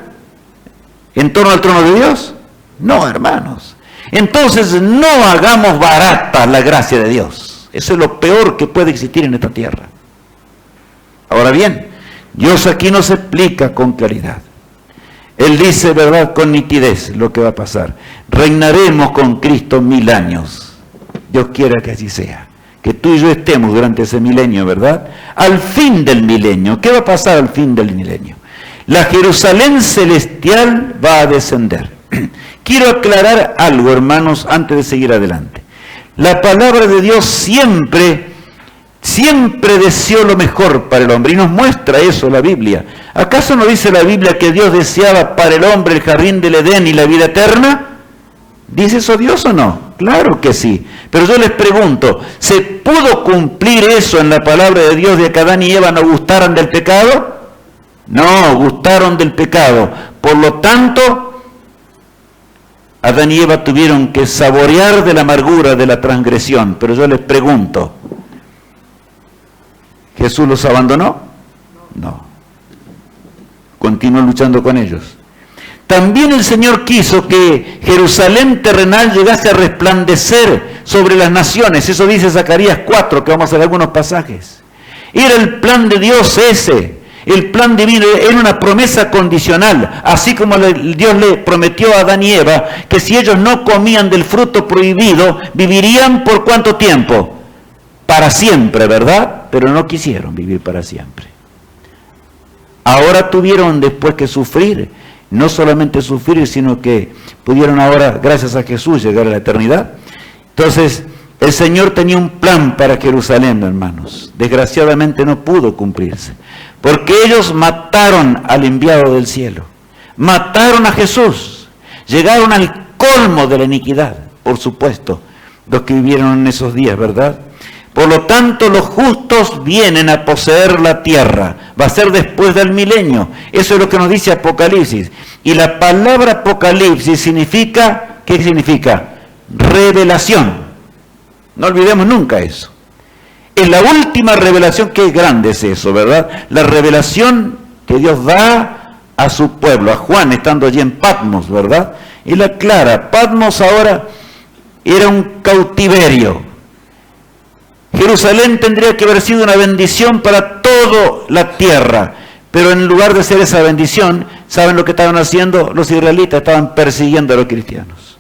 ¿En torno al trono de Dios? No, hermanos. Entonces no hagamos barata la gracia de Dios. Eso es lo peor que puede existir en esta tierra. Ahora bien, Dios aquí nos explica con claridad. Él dice, ¿verdad?, con nitidez lo que va a pasar. Reinaremos con Cristo 1000 años. Dios quiera que así sea. Que tú y yo estemos durante ese milenio, ¿verdad? Al fin del milenio. ¿Qué va a pasar al fin del milenio? La Jerusalén celestial va a descender. Quiero aclarar algo, hermanos, antes de seguir adelante. La palabra de Dios siempre deseó lo mejor para el hombre, y nos muestra eso la Biblia. ¿Acaso no dice la Biblia que Dios deseaba para el hombre el jardín del Edén y la vida eterna? ¿Dice eso Dios o no? Claro que sí. Pero yo les pregunto, ¿se pudo cumplir eso en la palabra de Dios de que Adán y Eva no gustaran del pecado? No, gustaron del pecado. Por lo tanto, Adán y Eva tuvieron que saborear de la amargura de la transgresión. Pero yo les pregunto, ¿Jesús los abandonó? No. Continuó luchando con ellos. También el Señor quiso que Jerusalén terrenal llegase a resplandecer sobre las naciones. Eso dice Zacarías 4, que vamos a ver algunos pasajes. Era el plan de Dios ese. El plan divino era una promesa condicional. Así como Dios le prometió a Adán y Eva que si ellos no comían del fruto prohibido, vivirían ¿por cuánto tiempo? Para siempre, ¿verdad? Pero no quisieron vivir para siempre. Ahora tuvieron después que sufrir. No solamente sufrir, sino que pudieron ahora, gracias a Jesús, llegar a la eternidad. Entonces, el Señor tenía un plan para Jerusalén, hermanos. Desgraciadamente no pudo cumplirse. Porque ellos mataron al enviado del cielo. Mataron a Jesús. Llegaron al colmo de la iniquidad, por supuesto, los que vivieron en esos días, ¿verdad? Por lo tanto, los justos vienen a poseer la tierra. Va a ser después del milenio. Eso es lo que nos dice Apocalipsis. Y la palabra Apocalipsis significa, ¿qué significa? Revelación. No olvidemos nunca eso. Es la última revelación, que grande es eso, ¿verdad? La revelación que Dios da a su pueblo, a Juan, estando allí en Patmos, ¿verdad? Y la clara, Patmos ahora era un cautiverio. Jerusalén tendría que haber sido una bendición para toda la tierra, pero en lugar de ser esa bendición, ¿saben lo que estaban haciendo? Los israelitas estaban persiguiendo a los cristianos.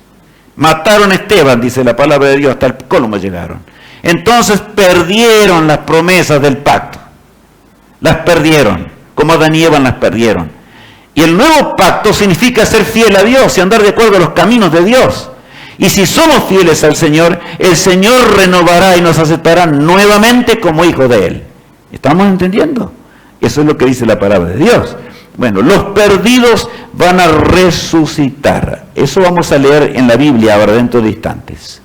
Mataron a Esteban, dice la palabra de Dios, hasta el colmo llegaron. Entonces perdieron las promesas del pacto. Las perdieron, como Adán y Eva las perdieron. Y el nuevo pacto significa ser fiel a Dios y andar de acuerdo a los caminos de Dios. Y si somos fieles al Señor, el Señor renovará y nos aceptará nuevamente como hijos de Él. ¿Estamos entendiendo? Eso es lo que dice la palabra de Dios. Bueno, los perdidos van a resucitar. Eso vamos a leer en la Biblia ahora dentro de instantes.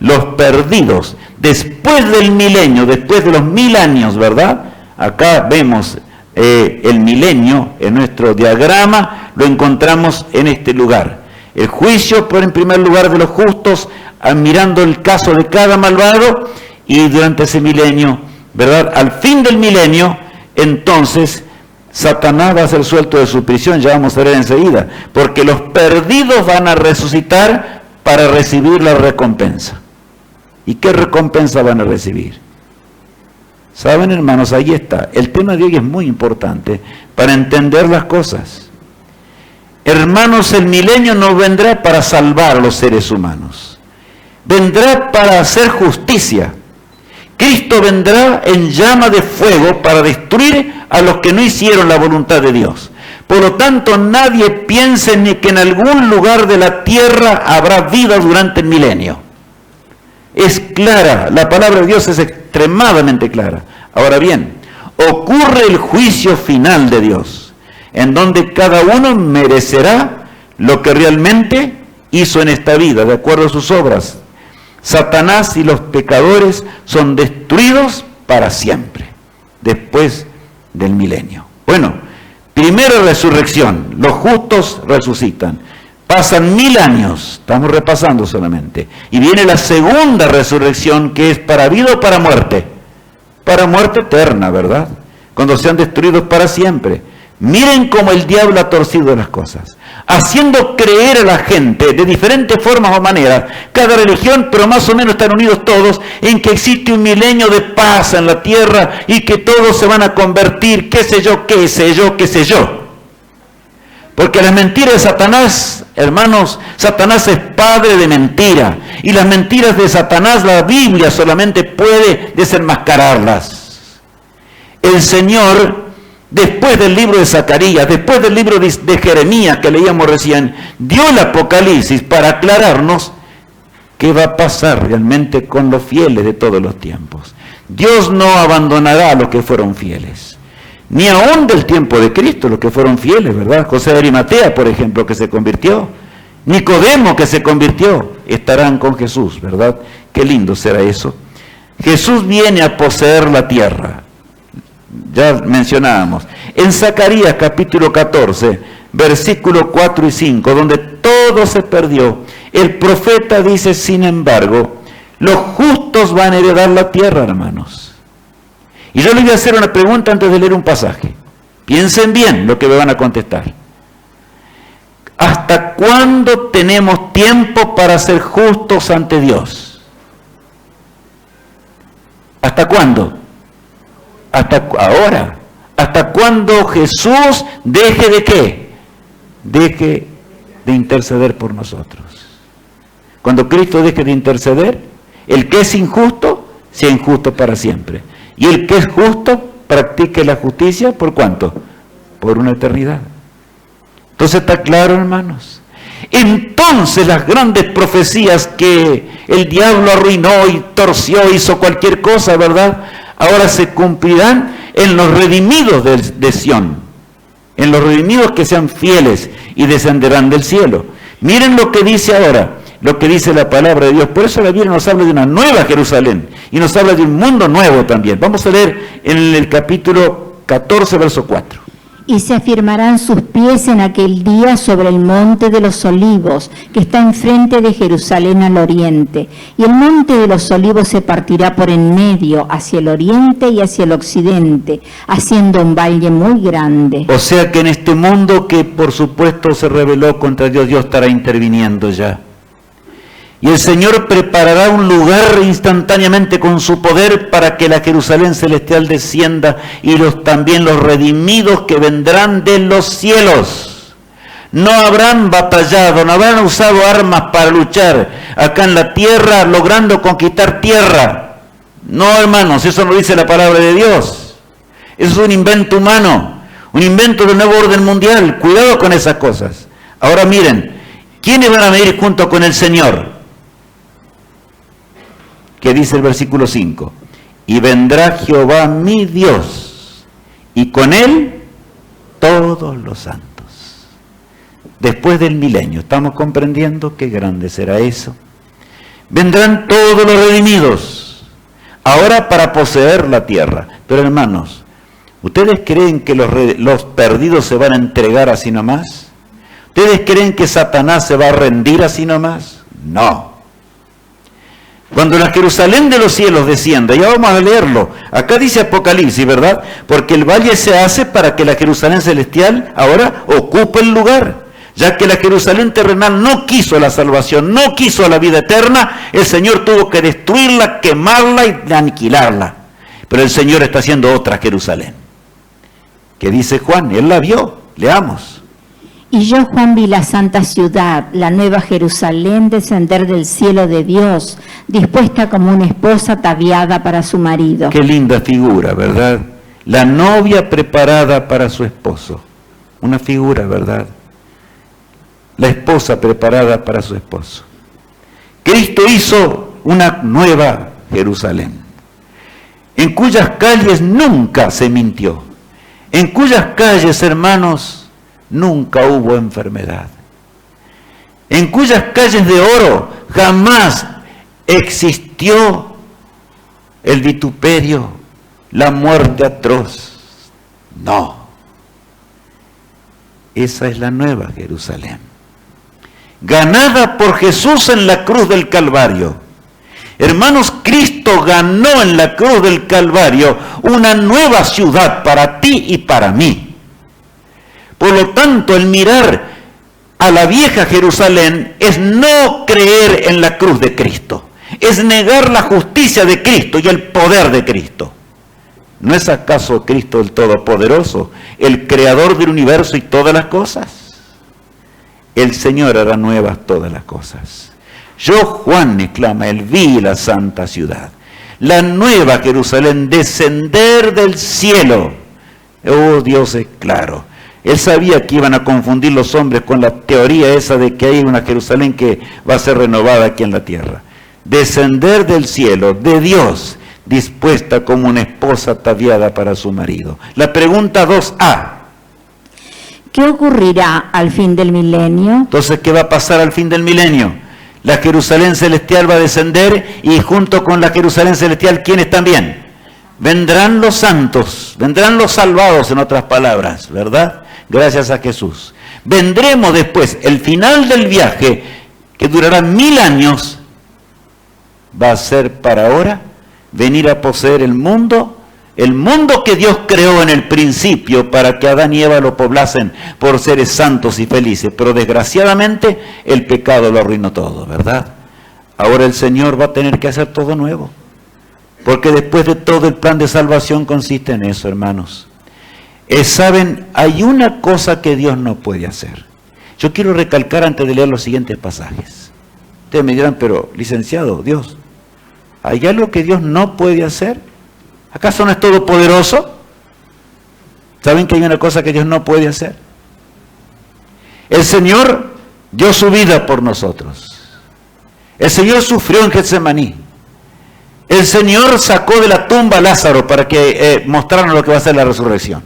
Los perdidos, después del milenio, después de los 1000 años, ¿verdad? Acá vemos el milenio en nuestro diagrama, lo encontramos en este lugar. El juicio, por en primer lugar, de los justos, mirando el caso de cada malvado, y durante ese milenio, ¿verdad? Al fin del milenio, entonces, Satanás va a ser suelto de su prisión, ya vamos a ver enseguida, porque los perdidos van a resucitar para recibir la recompensa. ¿Y qué recompensa van a recibir? ¿Saben, hermanos? Ahí está. El tema de hoy es muy importante para entender las cosas. Hermanos, el milenio no vendrá para salvar a los seres humanos. Vendrá para hacer justicia. Cristo vendrá en llama de fuego para destruir a los que no hicieron la voluntad de Dios. Por lo tanto, nadie piense ni que en algún lugar de la tierra habrá vida durante el milenio. Es clara, la palabra de Dios es extremadamente clara. Ahora bien, ocurre el juicio final de Dios, en donde cada uno merecerá lo que realmente hizo en esta vida, de acuerdo a sus obras. Satanás y los pecadores son destruidos para siempre, después del milenio. Bueno, primera resurrección, los justos resucitan. Pasan 1000 años, estamos repasando solamente, y viene la segunda resurrección, que es para vida o para muerte eterna, ¿verdad? Cuando sean destruidos para siempre. Miren cómo el diablo ha torcido las cosas, haciendo creer a la gente de diferentes formas o maneras, cada religión, pero más o menos están unidos todos, en que existe un milenio de paz en la tierra y que todos se van a convertir, qué sé yo. Porque las mentiras de Satanás, hermanos, Satanás es padre de mentira. Y las mentiras de Satanás, la Biblia solamente puede desenmascararlas. El Señor, después del libro de Zacarías, después del libro de Jeremías que leíamos recién, dio el Apocalipsis para aclararnos qué va a pasar realmente con los fieles de todos los tiempos. Dios no abandonará a los que fueron fieles, ni aún del tiempo de Cristo, los que fueron fieles, ¿verdad? José de Arimatea, por ejemplo, que se convirtió, Nicodemo, que se convirtió, estarán con Jesús, ¿verdad? Qué lindo será eso. Jesús viene a poseer la tierra, ya mencionábamos. En Zacarías capítulo 14, versículos 4 y 5, donde todo se perdió, el profeta dice, sin embargo, los justos van a heredar la tierra, hermanos. Y yo les voy a hacer una pregunta antes de leer un pasaje. Piensen bien lo que me van a contestar. ¿Hasta cuándo tenemos tiempo para ser justos ante Dios? ¿Hasta cuándo? Hasta ahora. ¿Hasta cuándo Jesús deje de qué? Deje de interceder por nosotros. Cuando Cristo deje de interceder, el que es injusto, sea injusto para siempre. Y el que es justo, practique la justicia, ¿por cuánto? Por una eternidad. Entonces está claro, hermanos. Entonces las grandes profecías que el diablo arruinó y torció, hizo cualquier cosa, ¿verdad? Ahora se cumplirán en los redimidos de Sión, en los redimidos que sean fieles y descenderán del cielo. Miren lo que dice ahora, lo que dice la palabra de Dios. Por eso la Biblia nos habla de una nueva Jerusalén y nos habla de un mundo nuevo también. Vamos a leer en el capítulo 14, verso 4. Y se afirmarán sus pies en aquel día sobre el monte de los olivos, que está enfrente de Jerusalén al oriente. Y el monte de los olivos se partirá por en medio, hacia el oriente y hacia el occidente, haciendo un valle muy grande. O sea que en este mundo que por supuesto se rebeló contra Dios, Dios estará interviniendo ya. Y el Señor preparará un lugar instantáneamente con su poder para que la Jerusalén celestial descienda y también los redimidos que vendrán de los cielos. No habrán batallado, no habrán usado armas para luchar acá en la tierra logrando conquistar tierra. No, hermanos, eso no dice la palabra de Dios. Eso es un invento humano, un invento del nuevo orden mundial. Cuidado con esas cosas. Ahora miren, ¿quiénes van a venir junto con el Señor? Que dice el versículo 5, y vendrá Jehová mi Dios, y con él todos los santos. Después del milenio, ¿estamos comprendiendo qué grande será eso? Vendrán todos los redimidos, ahora para poseer la tierra. Pero hermanos, ¿ustedes creen que los perdidos se van a entregar así nomás? ¿Ustedes creen que Satanás se va a rendir así nomás? No. Cuando la Jerusalén de los cielos descienda, ya vamos a leerlo, acá dice Apocalipsis, ¿verdad? Porque el valle se hace para que la Jerusalén celestial ahora ocupe el lugar, ya que la Jerusalén terrenal no quiso la salvación, no quiso la vida eterna, el Señor tuvo que destruirla, quemarla y aniquilarla. Pero el Señor está haciendo otra Jerusalén. ¿Qué dice Juan? Él la vio, leamos. Y yo, Juan, vi la santa ciudad, la nueva Jerusalén, descender del cielo de Dios, dispuesta como una esposa ataviada para su marido. Qué linda figura, ¿verdad? La novia preparada para su esposo. Una figura, ¿verdad? La esposa preparada para su esposo. Cristo hizo una nueva Jerusalén, en cuyas calles nunca se mintió, en cuyas calles, hermanos, nunca hubo enfermedad, en cuyas calles de oro jamás existió el vituperio, la muerte atroz. No. Esa es la nueva Jerusalén, ganada por Jesús en la cruz del Calvario. Hermanos, Cristo ganó en la cruz del Calvario una nueva ciudad para ti y para mí. Por lo tanto, el mirar a la vieja Jerusalén es no creer en la cruz de Cristo, es negar la justicia de Cristo y el poder de Cristo. ¿No es acaso Cristo el Todopoderoso, el Creador del universo y todas las cosas? El Señor hará nuevas todas las cosas. Yo, Juan, exclama, él vi la santa ciudad, la nueva Jerusalén, descender del cielo. Oh, Dios es claro. Él sabía que iban a confundir los hombres con la teoría esa de que hay una Jerusalén que va a ser renovada aquí en la tierra. descender del cielo, de Dios, dispuesta como una esposa ataviada para su marido. La pregunta 2A. ¿Qué ocurrirá al fin del milenio? Entonces, ¿qué va a pasar al fin del milenio? La Jerusalén celestial va a descender y junto con la Jerusalén celestial, ¿quiénes también? Vendrán los santos, vendrán los salvados, en otras palabras, ¿verdad? Gracias a Jesús. Vendremos después, el final del viaje, que durará 1000 años, va a ser para ahora venir a poseer el mundo que Dios creó en el principio para que Adán y Eva lo poblasen por seres santos y felices. Pero desgraciadamente el pecado lo arruinó todo, ¿verdad? Ahora el Señor va a tener que hacer todo nuevo. Porque después de todo el plan de salvación consiste en eso, hermanos. Saben, hay una cosa que Dios no puede hacer. Yo quiero recalcar antes de leer los siguientes pasajes. Ustedes me dirán, pero licenciado, Dios, ¿hay algo que Dios no puede hacer? ¿Acaso no es todopoderoso? ¿Saben que hay una cosa que Dios no puede hacer? El Señor dio su vida por nosotros. El Señor sufrió en Getsemaní. El Señor sacó de la tumba a Lázaro para que mostraran lo que va a ser la resurrección.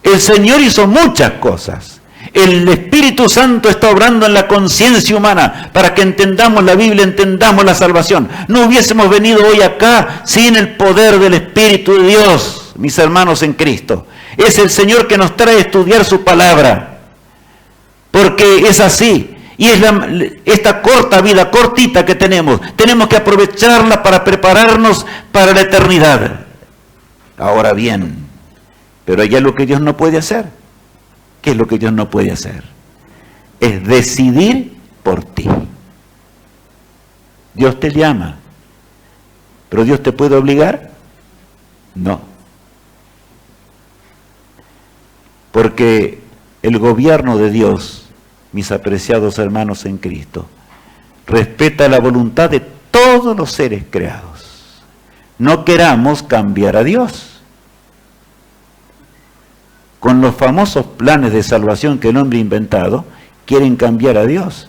El Señor hizo muchas cosas. El Espíritu Santo está obrando en la conciencia humana para que entendamos la Biblia, entendamos la salvación. No hubiésemos venido hoy acá sin el poder del Espíritu de Dios, mis hermanos en Cristo. Es el Señor que nos trae a estudiar su palabra, porque es así. Y es esta corta vida, cortita que tenemos que aprovecharla para prepararnos para la eternidad. Ahora bien, pero hay algo que Dios no puede hacer. ¿Qué es lo que Dios no puede hacer? Es decidir por ti. Dios te llama, pero ¿Dios te puede obligar? No. Porque el gobierno de Dios, mis apreciados hermanos en Cristo, respeta la voluntad de todos los seres creados. No queramos cambiar a Dios. Con los famosos planes de salvación que el hombre ha inventado, quieren cambiar a Dios.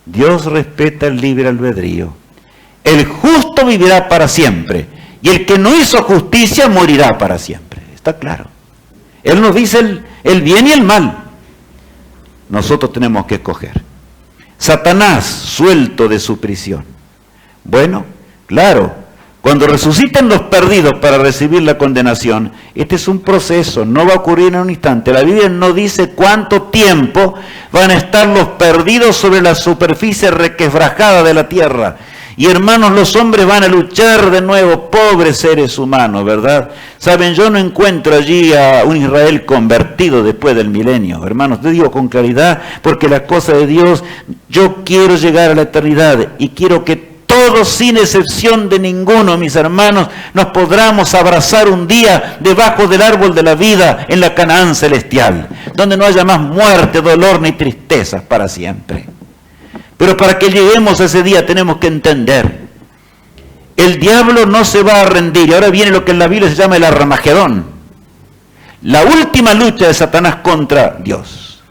Dios respeta el libre albedrío. El justo vivirá para siempre, y el que no hizo justicia morirá para siempre. Está claro. Él nos dice el bien y el mal. Nosotros tenemos que escoger. Satanás suelto de su prisión. Bueno, claro, cuando resuciten los perdidos para recibir la condenación, este es un proceso, no va a ocurrir en un instante. La Biblia no dice cuánto tiempo van a estar los perdidos sobre la superficie requebrajada de la tierra. Y hermanos, los hombres van a luchar de nuevo, pobres seres humanos, ¿verdad? Saben, yo no encuentro allí a un Israel convertido después del milenio. Hermanos, te digo con claridad, porque las cosas de Dios, yo quiero llegar a la eternidad y quiero que todos, sin excepción de ninguno, mis hermanos, nos podamos abrazar un día debajo del árbol de la vida en la Canaán celestial, donde no haya más muerte, dolor ni tristezas para siempre. Pero para que lleguemos a ese día tenemos que entender, el diablo no se va a rendir. Y ahora viene lo que en la Biblia se llama el Armagedón, la última lucha de Satanás contra Dios.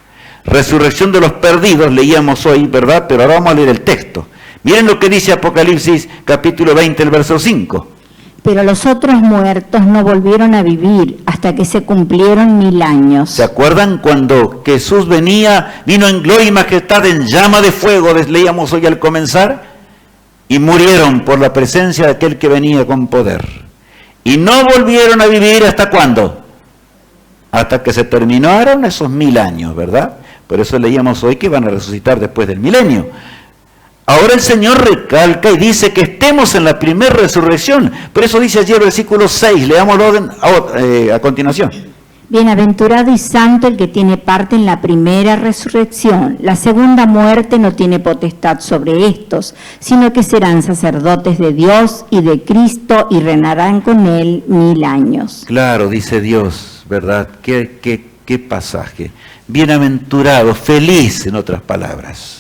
Resurrección de los perdidos, leíamos hoy, ¿verdad? Pero ahora vamos a leer el texto. Miren lo que dice Apocalipsis capítulo 20, el verso 5. Pero los otros muertos no volvieron a vivir hasta que se cumplieron 1000 años. ¿Se acuerdan cuando Jesús vino en gloria y majestad, en llama de fuego, les leíamos hoy al comenzar? Y murieron por la presencia de aquel que venía con poder. Y no volvieron a vivir ¿hasta cuándo? Hasta que se terminaron esos 1000 años, ¿verdad? Por eso leíamos hoy que van a resucitar después del milenio. Ahora el Señor recalca y dice que estemos en la primera resurrección. Por eso dice allí el versículo 6, leámoslo a continuación. Bienaventurado y santo el que tiene parte en la primera resurrección. La segunda muerte no tiene potestad sobre estos, sino que serán sacerdotes de Dios y de Cristo y reinarán con él 1000 años. Claro, dice Dios, ¿verdad? ¿Qué pasaje? Bienaventurado, feliz en otras palabras.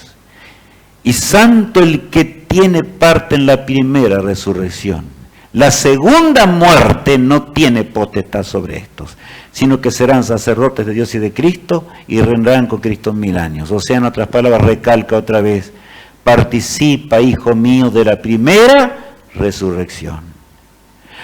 Y santo el que tiene parte en la primera resurrección. La segunda muerte no tiene potestad sobre estos, sino que serán sacerdotes de Dios y de Cristo y reinarán con Cristo 1000 años. O sea, en otras palabras, recalca otra vez, participa, hijo mío, de la primera resurrección.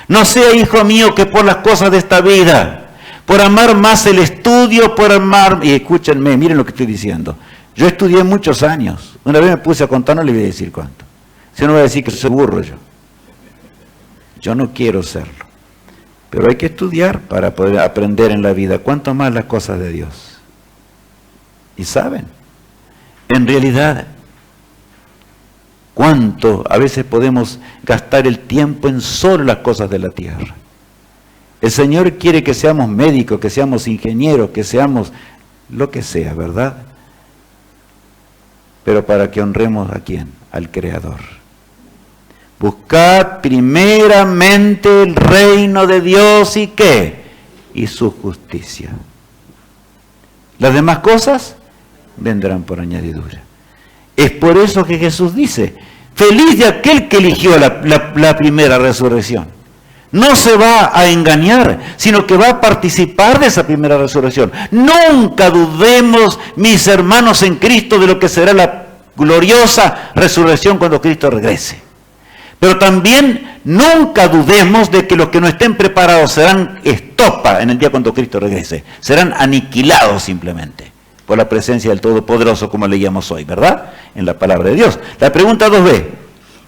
No sea, hijo mío, que por las cosas de esta vida, por amar más el estudio, por amar... Y escúchenme, miren lo que estoy diciendo. Yo estudié muchos años. Una vez me puse a contar, no le voy a decir cuánto. Si no voy a decir que soy burro yo. Yo no quiero serlo. Pero hay que estudiar para poder aprender en la vida. Cuánto más las cosas de Dios. Y saben, en realidad, cuánto a veces podemos gastar el tiempo en solo las cosas de la tierra. El Señor quiere que seamos médicos, que seamos ingenieros, que seamos lo que sea, ¿verdad? Pero para que honremos ¿a quién? Al Creador. Buscad primeramente el reino de Dios y ¿qué? Y su justicia. Las demás cosas vendrán por añadidura. Es por eso que Jesús dice, feliz de aquel que eligió la primera resurrección. No se va a engañar, sino que va a participar de esa primera resurrección. Nunca dudemos, mis hermanos en Cristo, de lo que será la gloriosa resurrección cuando Cristo regrese. Pero también nunca dudemos de que los que no estén preparados serán estopa en el día cuando Cristo regrese. Serán aniquilados simplemente por la presencia del Todopoderoso, como leíamos hoy, ¿verdad? En la palabra de Dios. La pregunta 2b.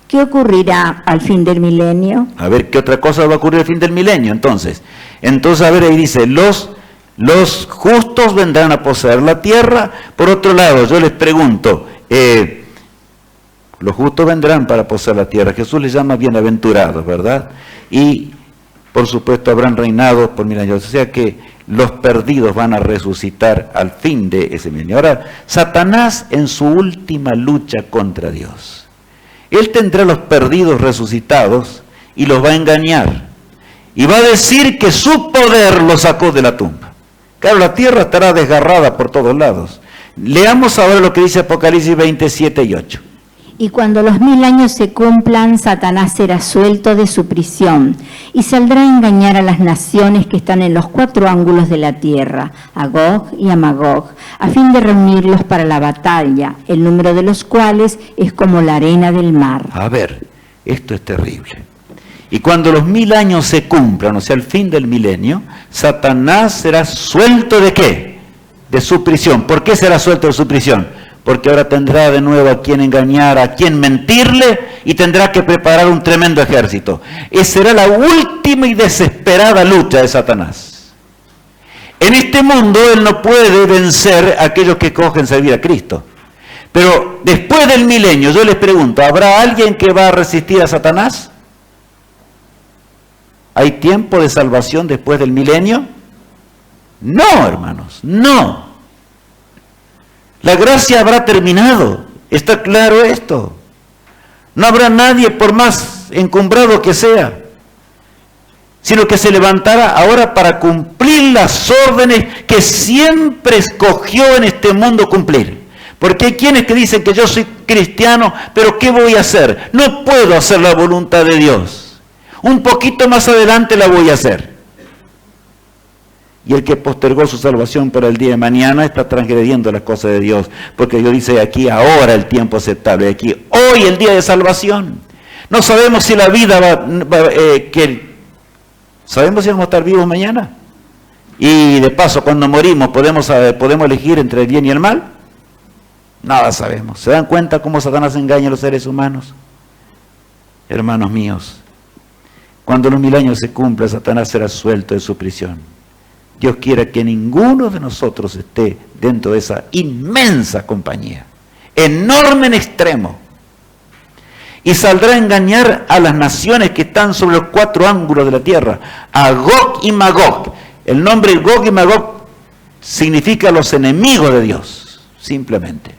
¿Qué ocurrirá al fin del milenio? A ver, ¿qué otra cosa va a ocurrir al fin del milenio? Entonces, a ver, ahí dice, los justos vendrán a poseer la tierra. Por otro lado, yo les pregunto, los justos vendrán para poseer la tierra. Jesús les llama bienaventurados, ¿verdad? Y, por supuesto, habrán reinado por 1000 años. O sea que los perdidos van a resucitar al fin de ese milenio. Ahora, Satanás en su última lucha contra Dios. Él tendrá los perdidos resucitados y los va a engañar. Y va a decir que su poder los sacó de la tumba. Claro, la tierra estará desgarrada por todos lados. Leamos ahora lo que dice Apocalipsis 27 y 8. Y cuando los 1000 años se cumplan, Satanás será suelto de su prisión y saldrá a engañar a las naciones que están en los 4 ángulos de la tierra, a Gog y a Magog, a fin de reunirlos para la batalla, el número de los cuales es como la arena del mar. A ver, esto es terrible. Y cuando los 1000 años se cumplan, o sea, el fin del milenio, Satanás será suelto ¿de qué? De su prisión. ¿Por qué será suelto de su prisión? Porque ahora tendrá de nuevo a quien engañar, a quien mentirle, y tendrá que preparar un tremendo ejército. Esa será la última y desesperada lucha de Satanás. En este mundo él no puede vencer a aquellos que escogen servir a Cristo. Pero después del milenio, yo les pregunto, ¿habrá alguien que va a resistir a Satanás? ¿Hay tiempo de salvación después del milenio? No, hermanos, no. La gracia habrá terminado, está claro esto. No habrá nadie, por más encumbrado que sea, sino que se levantará ahora para cumplir las órdenes que siempre escogió en este mundo cumplir. Porque hay quienes que dicen que yo soy cristiano, pero ¿qué voy a hacer? No puedo hacer la voluntad de Dios. Un poquito más adelante la voy a hacer. Y el que postergó su salvación para el día de mañana está transgrediendo las cosas de Dios. Porque Dios dice aquí, ahora el tiempo aceptable, aquí, hoy el día de salvación. No sabemos si la vida ¿sabemos si vamos a estar vivos mañana? Y de paso, cuando morimos, ¿podemos elegir entre el bien y el mal? Nada sabemos. ¿Se dan cuenta cómo Satanás engaña a los seres humanos? Hermanos míos, cuando los 1000 años se cumplan, Satanás será suelto de su prisión. Dios quiera que ninguno de nosotros esté dentro de esa inmensa compañía, enorme en extremo, y saldrá a engañar a las naciones que están sobre los 4 ángulos de la tierra, a Gog y Magog. El nombre Gog y Magog significa los enemigos de Dios, simplemente.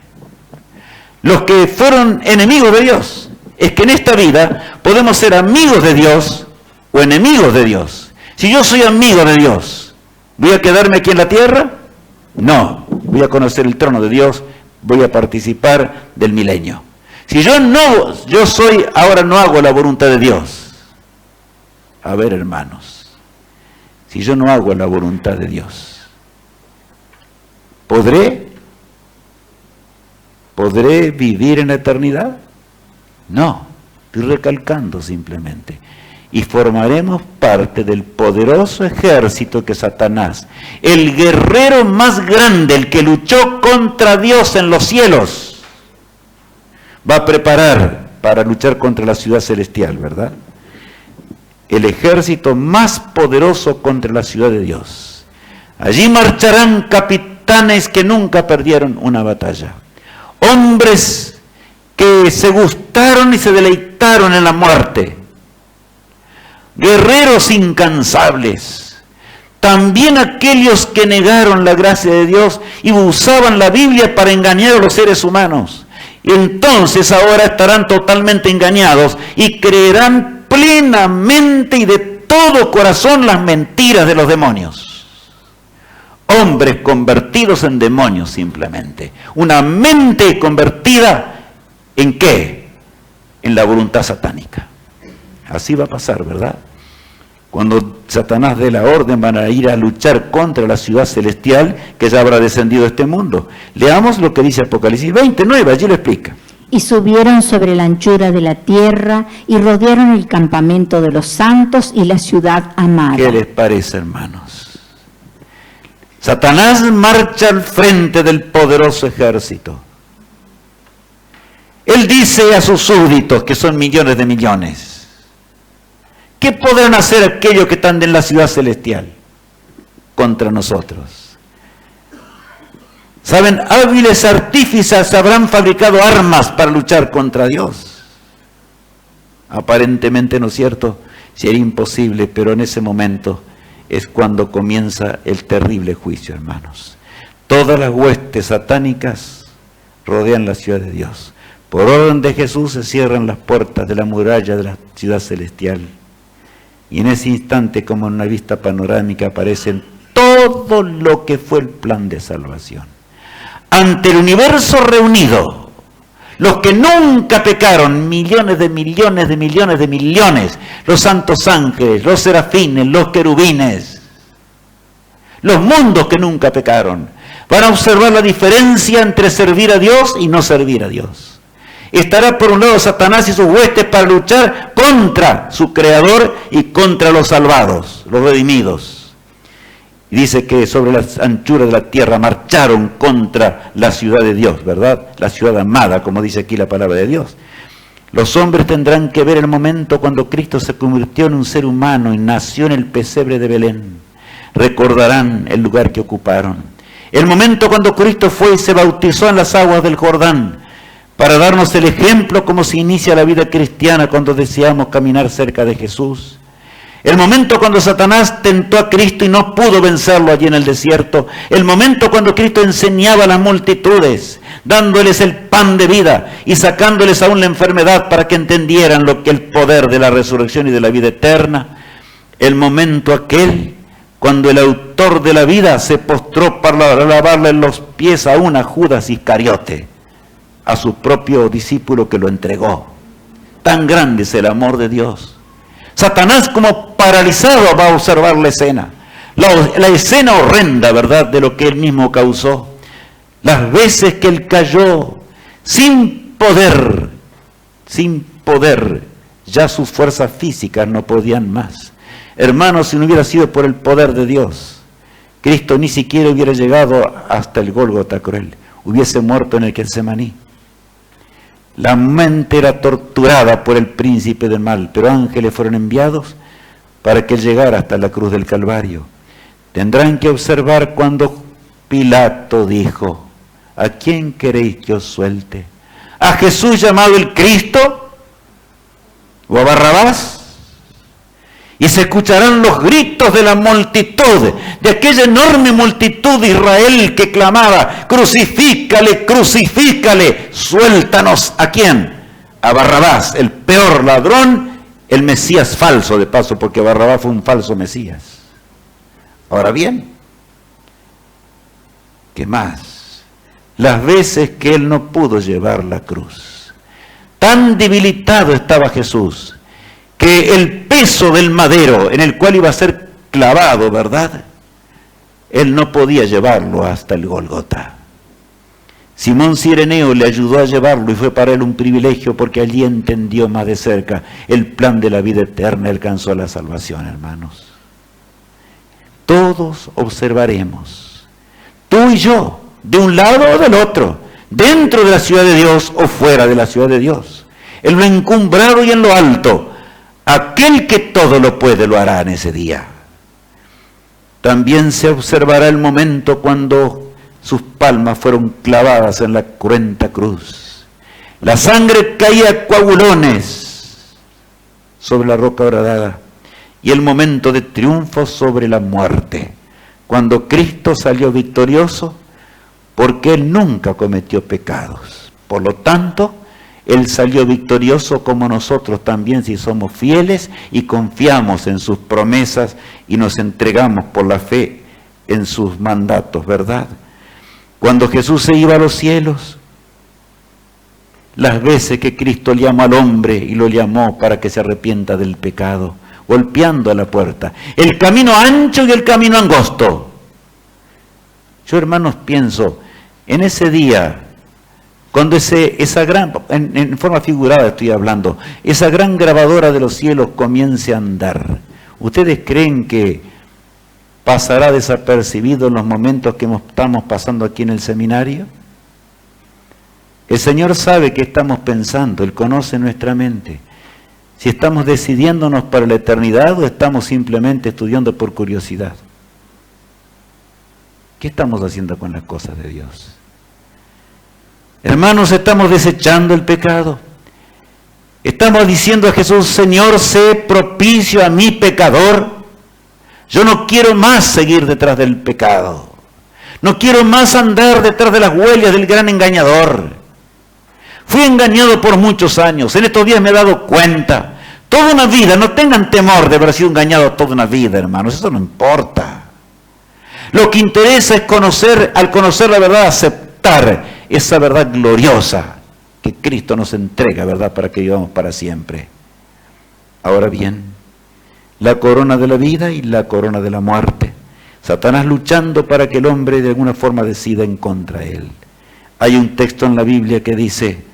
Los que fueron enemigos de Dios. Es que en esta vida podemos ser amigos de Dios o enemigos de Dios. Si yo soy amigo de Dios, ¿voy a quedarme aquí en la tierra? No, voy a conocer el trono de Dios, voy a participar del milenio. Si yo ahora no hago la voluntad de Dios. A ver, hermanos, si yo no hago la voluntad de Dios, ¿podré ¿podré vivir en la eternidad? No, estoy recalcando simplemente. Y formaremos parte del poderoso ejército que Satanás, el guerrero más grande, el que luchó contra Dios en los cielos, va a preparar para luchar contra la ciudad celestial, ¿verdad? El ejército más poderoso contra la ciudad de Dios. Allí marcharán capitanes que nunca perdieron una batalla. Hombres que se gustaron y se deleitaron en la muerte. Guerreros incansables. También aquellos que negaron la gracia de Dios y usaban la Biblia para engañar a los seres humanos. Y entonces ahora estarán totalmente engañados y creerán plenamente y de todo corazón las mentiras de los demonios. Hombres convertidos en demonios simplemente. Una mente convertida ¿en qué? En la voluntad satánica. Así va a pasar, ¿verdad? Cuando Satanás dé la orden van a ir a luchar contra la ciudad celestial que ya habrá descendido a este mundo. Leamos lo que dice Apocalipsis 29, allí lo explica. Y subieron sobre la anchura de la tierra y rodearon el campamento de los santos y la ciudad amada. ¿Qué les parece, hermanos? Satanás marcha al frente del poderoso ejército. Él dice a sus súbditos, que son millones de millones, ¿qué podrán hacer aquellos que están en la ciudad celestial contra nosotros? ¿Saben? Hábiles artífices habrán fabricado armas para luchar contra Dios. Aparentemente, ¿no es cierto? Sería imposible, pero en ese momento es cuando comienza el terrible juicio, hermanos. Todas las huestes satánicas rodean la ciudad de Dios. Por orden de Jesús se cierran las puertas de la muralla de la ciudad celestial. Y en ese instante, como en una vista panorámica, aparecen todo lo que fue el plan de salvación. Ante el universo reunido, los que nunca pecaron, millones de millones de millones de millones, los santos ángeles, los serafines, los querubines, los mundos que nunca pecaron, van a observar la diferencia entre servir a Dios y no servir a Dios. Estará por un lado Satanás y sus huestes para luchar contra su creador y contra los salvados, los redimidos. Y dice que sobre las anchuras de la tierra marcharon contra la ciudad de Dios, ¿verdad? La ciudad amada, como dice aquí la palabra de Dios. Los hombres tendrán que ver el momento cuando Cristo se convirtió en un ser humano y nació en el pesebre de Belén. Recordarán el lugar que ocuparon. El momento cuando Cristo fue y se bautizó en las aguas del Jordán, para darnos el ejemplo cómo se inicia la vida cristiana cuando deseamos caminar cerca de Jesús. El momento cuando Satanás tentó a Cristo y no pudo vencerlo allí en el desierto. El momento cuando Cristo enseñaba a las multitudes, dándoles el pan de vida y sacándoles aún la enfermedad para que entendieran lo que el poder de la resurrección y de la vida eterna. El momento aquel cuando el autor de la vida se postró para lavarle los pies a Judas Iscariote, a su propio discípulo que lo entregó. Tan grande es el amor de Dios. Satanás, como paralizado, va a observar la escena. La escena horrenda, ¿verdad?, de lo que él mismo causó. Las veces que él cayó sin poder, ya sus fuerzas físicas no podían más. Hermanos, si no hubiera sido por el poder de Dios, Cristo ni siquiera hubiera llegado hasta el Gólgota cruel. Hubiese muerto en el Getsemaní. La mente era torturada por el príncipe del mal, pero ángeles fueron enviados para que él llegara hasta la cruz del Calvario. Tendrán que observar cuando Pilato dijo: ¿a quién queréis que os suelte? ¿A Jesús llamado el Cristo? ¿O a Barrabás? Y se escucharán los gritos de la multitud, de aquella enorme multitud de Israel que clamaba: crucifícale, crucifícale, suéltanos. ¿A quién? A Barrabás, el peor ladrón, el Mesías falso, de paso, porque Barrabás fue un falso Mesías. Ahora bien, ¿qué más? Las veces que él no pudo llevar la cruz, tan debilitado estaba Jesús, que el peso del madero en el cual iba a ser clavado, ¿verdad?, él no podía llevarlo hasta el Gólgota. Simón Cireneo le ayudó a llevarlo y fue para él un privilegio porque allí entendió más de cerca el plan de la vida eterna y alcanzó la salvación, hermanos. Todos observaremos, tú y yo, de un lado o del otro, dentro de la ciudad de Dios o fuera de la ciudad de Dios, en lo encumbrado y en lo alto, aquel que todo lo puede lo hará en ese día. También se observará el momento cuando sus palmas fueron clavadas en la cruenta cruz. La sangre caía a coagulones sobre la roca horadada y el momento de triunfo sobre la muerte, cuando Cristo salió victorioso porque Él nunca cometió pecados. Por lo tanto, Él salió victorioso como nosotros también si somos fieles y confiamos en sus promesas y nos entregamos por la fe en sus mandatos, ¿verdad? Cuando Jesús se iba a los cielos, las veces que Cristo llamó al hombre y lo llamó para que se arrepienta del pecado, golpeando a la puerta, el camino ancho y el camino angosto. Yo, hermanos, pienso, en ese día, cuando esa gran, en forma figurada estoy hablando, esa gran grabadora de los cielos comience a andar, ¿ustedes creen que pasará desapercibido en los momentos que estamos pasando aquí en el seminario? El Señor sabe qué estamos pensando, Él conoce nuestra mente. Si estamos decidiéndonos para la eternidad o estamos simplemente estudiando por curiosidad. ¿Qué estamos haciendo con las cosas de Dios? Hermanos, estamos desechando el pecado. Estamos diciendo a Jesús, Señor, sé propicio a mi pecador. Yo no quiero más seguir detrás del pecado. No quiero más andar detrás de las huellas del gran engañador. Fui engañado por muchos años. En estos días me he dado cuenta. Toda una vida, no tengan temor de haber sido engañado toda una vida, hermanos. Eso no importa. Lo que interesa es conocer, al conocer la verdad, aceptar esa verdad gloriosa que Cristo nos entrega, ¿verdad? Para que vivamos para siempre. Ahora bien, la corona de la vida y la corona de la muerte. Satanás luchando para que el hombre de alguna forma decida en contra de él. Hay un texto en la Biblia que dice,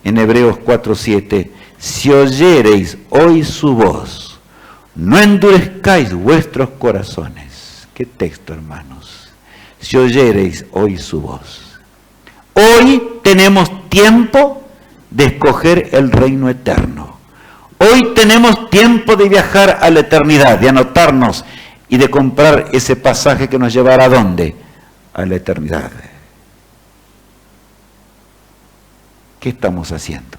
en Hebreos 4:7, si oyereis hoy su voz, no endurezcáis vuestros corazones. ¿Qué texto, hermanos? Si oyereis hoy su voz. Hoy tenemos tiempo de escoger el reino eterno. Hoy tenemos tiempo de viajar a la eternidad, de anotarnos y de comprar ese pasaje que nos llevará ¿a dónde? A la eternidad. ¿Qué estamos haciendo?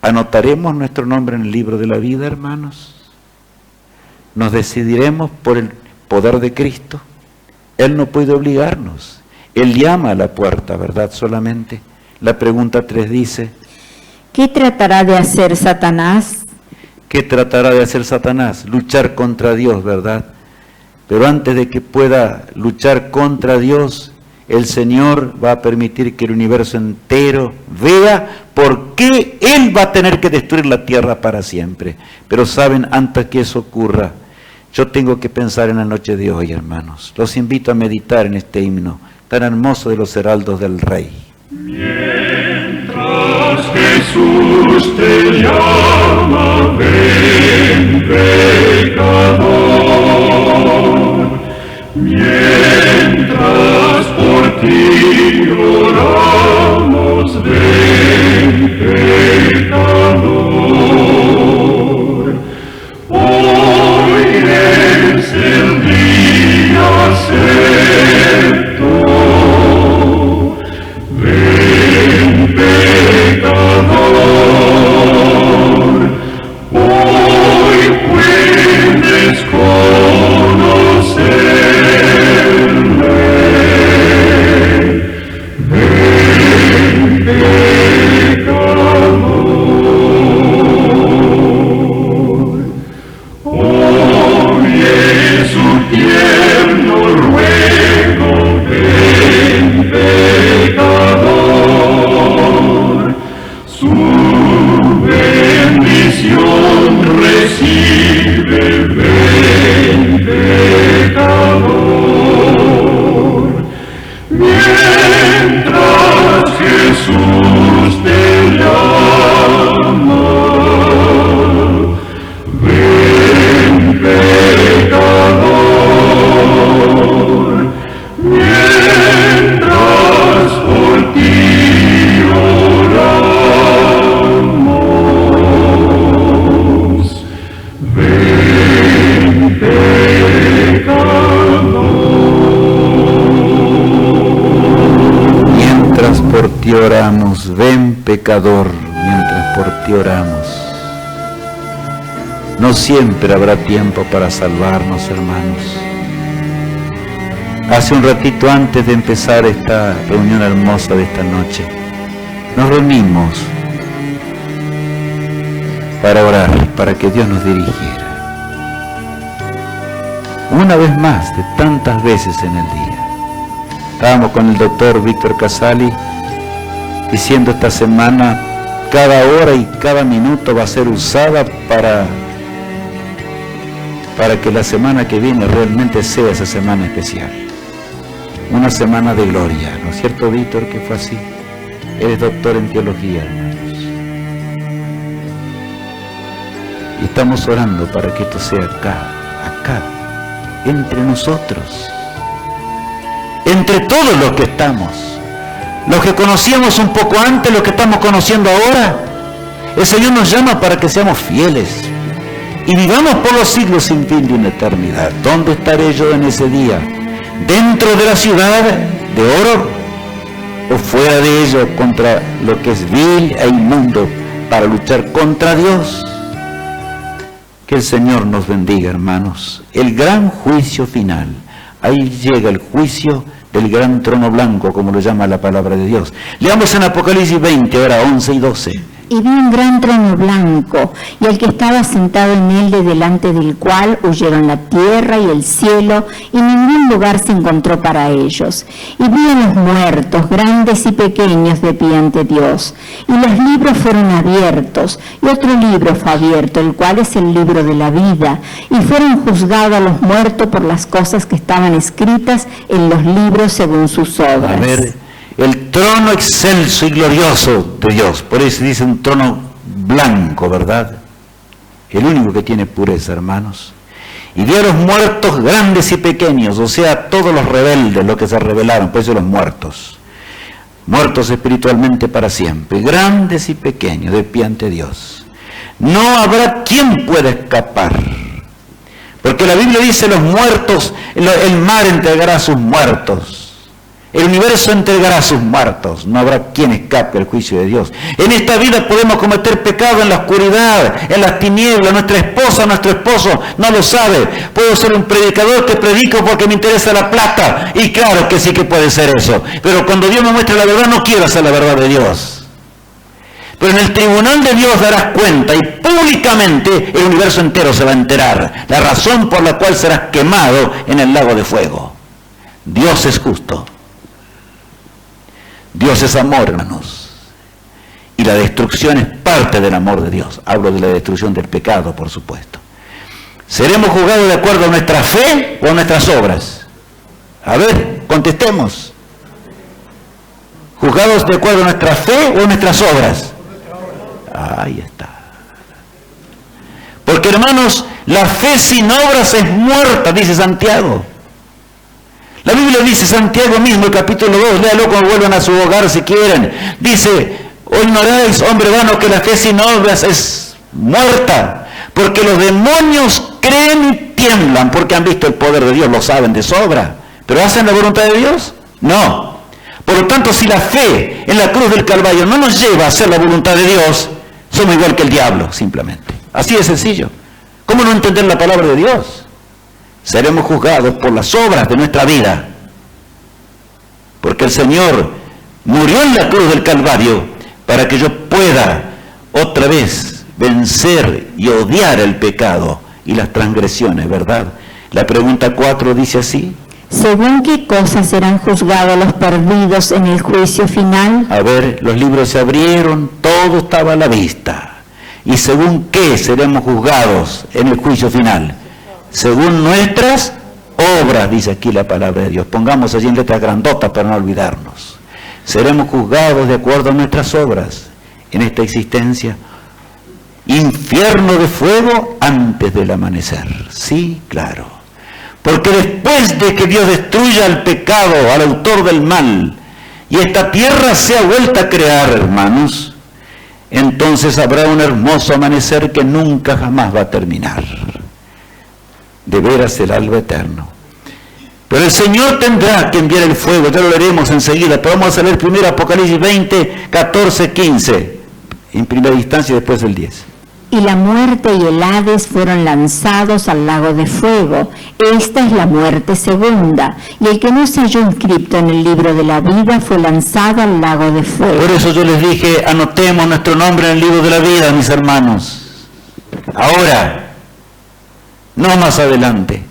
¿Anotaremos nuestro nombre en el libro de la vida, hermanos? ¿Nos decidiremos por el poder de Cristo? Él no puede obligarnos. Él llama a la puerta, ¿verdad? Solamente. La pregunta 3 dice, ¿qué tratará de hacer Satanás? ¿qué tratará de hacer Satanás? Luchar contra Dios, ¿verdad? Pero antes de que pueda luchar contra Dios, el Señor va a permitir que el universo entero vea por qué Él va a tener que destruir la tierra para siempre. Pero saben, antes que eso ocurra, yo tengo que pensar en la noche de hoy, hermanos. Los invito a meditar en este himno tan hermoso de los heraldos del Rey. Mientras Jesús te llama, ven, pecador. Mientras por ti oramos, ven, pecador. Hoy es el día acepto. Ven, pecador. Hoy puedes conocer. Recibe, ven, pecador, mientras pecador mientras por ti oramos. No siempre habrá tiempo para salvarnos, hermanos. Hace un ratito antes de empezar esta reunión hermosa de esta noche, nos reunimos para orar, para que Dios nos dirigiera. Una vez más, de tantas veces en el día. Estábamos con el doctor Víctor Casali diciendo esta semana, cada hora y cada minuto va a ser usada para que la semana que viene realmente sea esa semana especial. Una semana de gloria, ¿no es cierto, Víctor, que fue así? Eres doctor en teología, hermanos. Y estamos orando para que esto sea acá, entre nosotros, entre todos los que estamos, los que conocíamos un poco antes, los que estamos conociendo ahora. El Señor nos llama para que seamos fieles y vivamos por los siglos sin fin de una eternidad. ¿Dónde estaré yo en ese día? ¿Dentro de la ciudad de oro o fuera de ello contra lo que es vil e inmundo para luchar contra Dios? Que el Señor nos bendiga, hermanos. El gran juicio final. Ahí llega el juicio del gran trono blanco, como lo llama la palabra de Dios. Leamos en Apocalipsis 20, ahora 11 y 12. Y vi un gran trono blanco, y el que estaba sentado en él, de delante del cual huyeron la tierra y el cielo, y ningún lugar se encontró para ellos. Y vi a los muertos, grandes y pequeños, de pie ante Dios. Y los libros fueron abiertos, y otro libro fue abierto, el cual es el libro de la vida. Y fueron juzgados a los muertos por las cosas que estaban escritas en los libros según sus obras. A ver, el trono excelso y glorioso de Dios, por eso dice un trono blanco, ¿verdad? El único que tiene pureza, hermanos. Y vio a los muertos grandes y pequeños, o sea, todos los rebeldes, los que se rebelaron, por eso los muertos. Muertos espiritualmente para siempre, grandes y pequeños, de pie ante Dios. No habrá quien pueda escapar, porque la Biblia dice los muertos, el mar entregará a sus muertos. El universo entregará a sus muertos, no habrá quien escape al juicio de Dios. En esta vida podemos cometer pecado en la oscuridad, en las tinieblas. Nuestra esposa, nuestro esposo no lo sabe. Puedo ser un predicador que predico porque me interesa la plata, y claro que sí que puede ser eso. Pero cuando Dios me muestra la verdad, no quiero hacer la verdad de Dios. Pero en el tribunal de Dios darás cuenta, y públicamente el universo entero se va a enterar la razón por la cual serás quemado en el lago de fuego. Dios es justo. Dios es amor, hermanos, y la destrucción es parte del amor de Dios. Hablo de la destrucción del pecado, por supuesto. ¿Seremos juzgados de acuerdo a nuestra fe o a nuestras obras? A ver, contestemos. ¿Juzgados de acuerdo a nuestra fe o a nuestras obras? Ahí está. Porque, hermanos, la fe sin obras es muerta, dice Santiago. La Biblia dice, Santiago mismo, el capítulo 2, léalo cuando vuelvan a su hogar si quieren. Dice, ¿o ignoráis, hombre vano, que la fe sin obras es muerta? Porque los demonios creen y tiemblan porque han visto el poder de Dios, lo saben de sobra. ¿Pero hacen la voluntad de Dios? No. Por lo tanto, si la fe en la cruz del Calvario no nos lleva a hacer la voluntad de Dios, somos igual que el diablo, simplemente. Así de sencillo. ¿Cómo no entender la palabra de Dios? Seremos juzgados por las obras de nuestra vida, porque el Señor murió en la cruz del Calvario para que yo pueda otra vez vencer y odiar el pecado y las transgresiones, ¿verdad? La pregunta 4 dice así. ¿Según qué cosas serán juzgados los perdidos en el juicio final? A ver, los libros se abrieron, todo estaba a la vista. ¿Y según qué seremos juzgados en el juicio final? Según nuestras obras, dice aquí la palabra de Dios. Pongamos allí en letras grandotas para no olvidarnos. Seremos juzgados de acuerdo a nuestras obras en esta existencia. Infierno de fuego antes del amanecer. Sí, claro. Porque después de que Dios destruya al pecado, al autor del mal, y esta tierra sea vuelta a crear, hermanos, entonces habrá un hermoso amanecer que nunca jamás va a terminar. De veras el alba eterno. Pero el Señor tendrá que enviar el fuego, ya lo leeremos enseguida, pero vamos a leer primero Apocalipsis 20, 14, 15, en primera instancia y después el 10. Y la muerte y el Hades fueron lanzados al lago de fuego. Esta es la muerte segunda. Y el que no se halló inscrito en el libro de la vida fue lanzado al lago de fuego. Por eso yo les dije, anotemos nuestro nombre en el libro de la vida, mis hermanos. Ahora, no más adelante.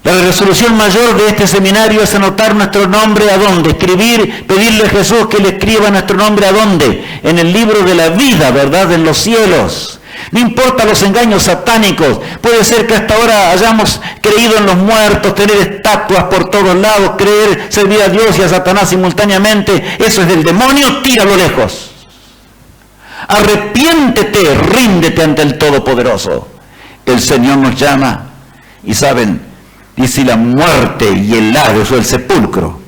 La resolución mayor de este seminario es anotar nuestro nombre a dónde, escribir, pedirle a Jesús que le escriba nuestro nombre a dónde, en el libro de la vida, ¿verdad?, en los cielos. No importa los engaños satánicos, puede ser que hasta ahora hayamos creído en los muertos, tener estatuas por todos lados, creer, servir a Dios y a Satanás simultáneamente, eso es del demonio, tíralo lejos. Arrepiéntete, ríndete ante el Todopoderoso. El Señor nos llama y saben, dice, la muerte y el Hades o el sepulcro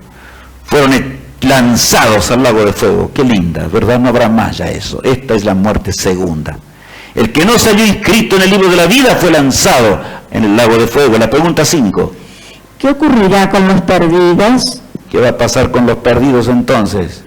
fueron lanzados al lago de fuego. Qué linda, ¿verdad? No habrá más ya eso. Esta es la muerte segunda. El que no se halló inscrito en el libro de la vida fue lanzado en el lago de fuego. La pregunta 5. ¿Qué ocurrirá con los perdidos? ¿Qué va a pasar con los perdidos entonces?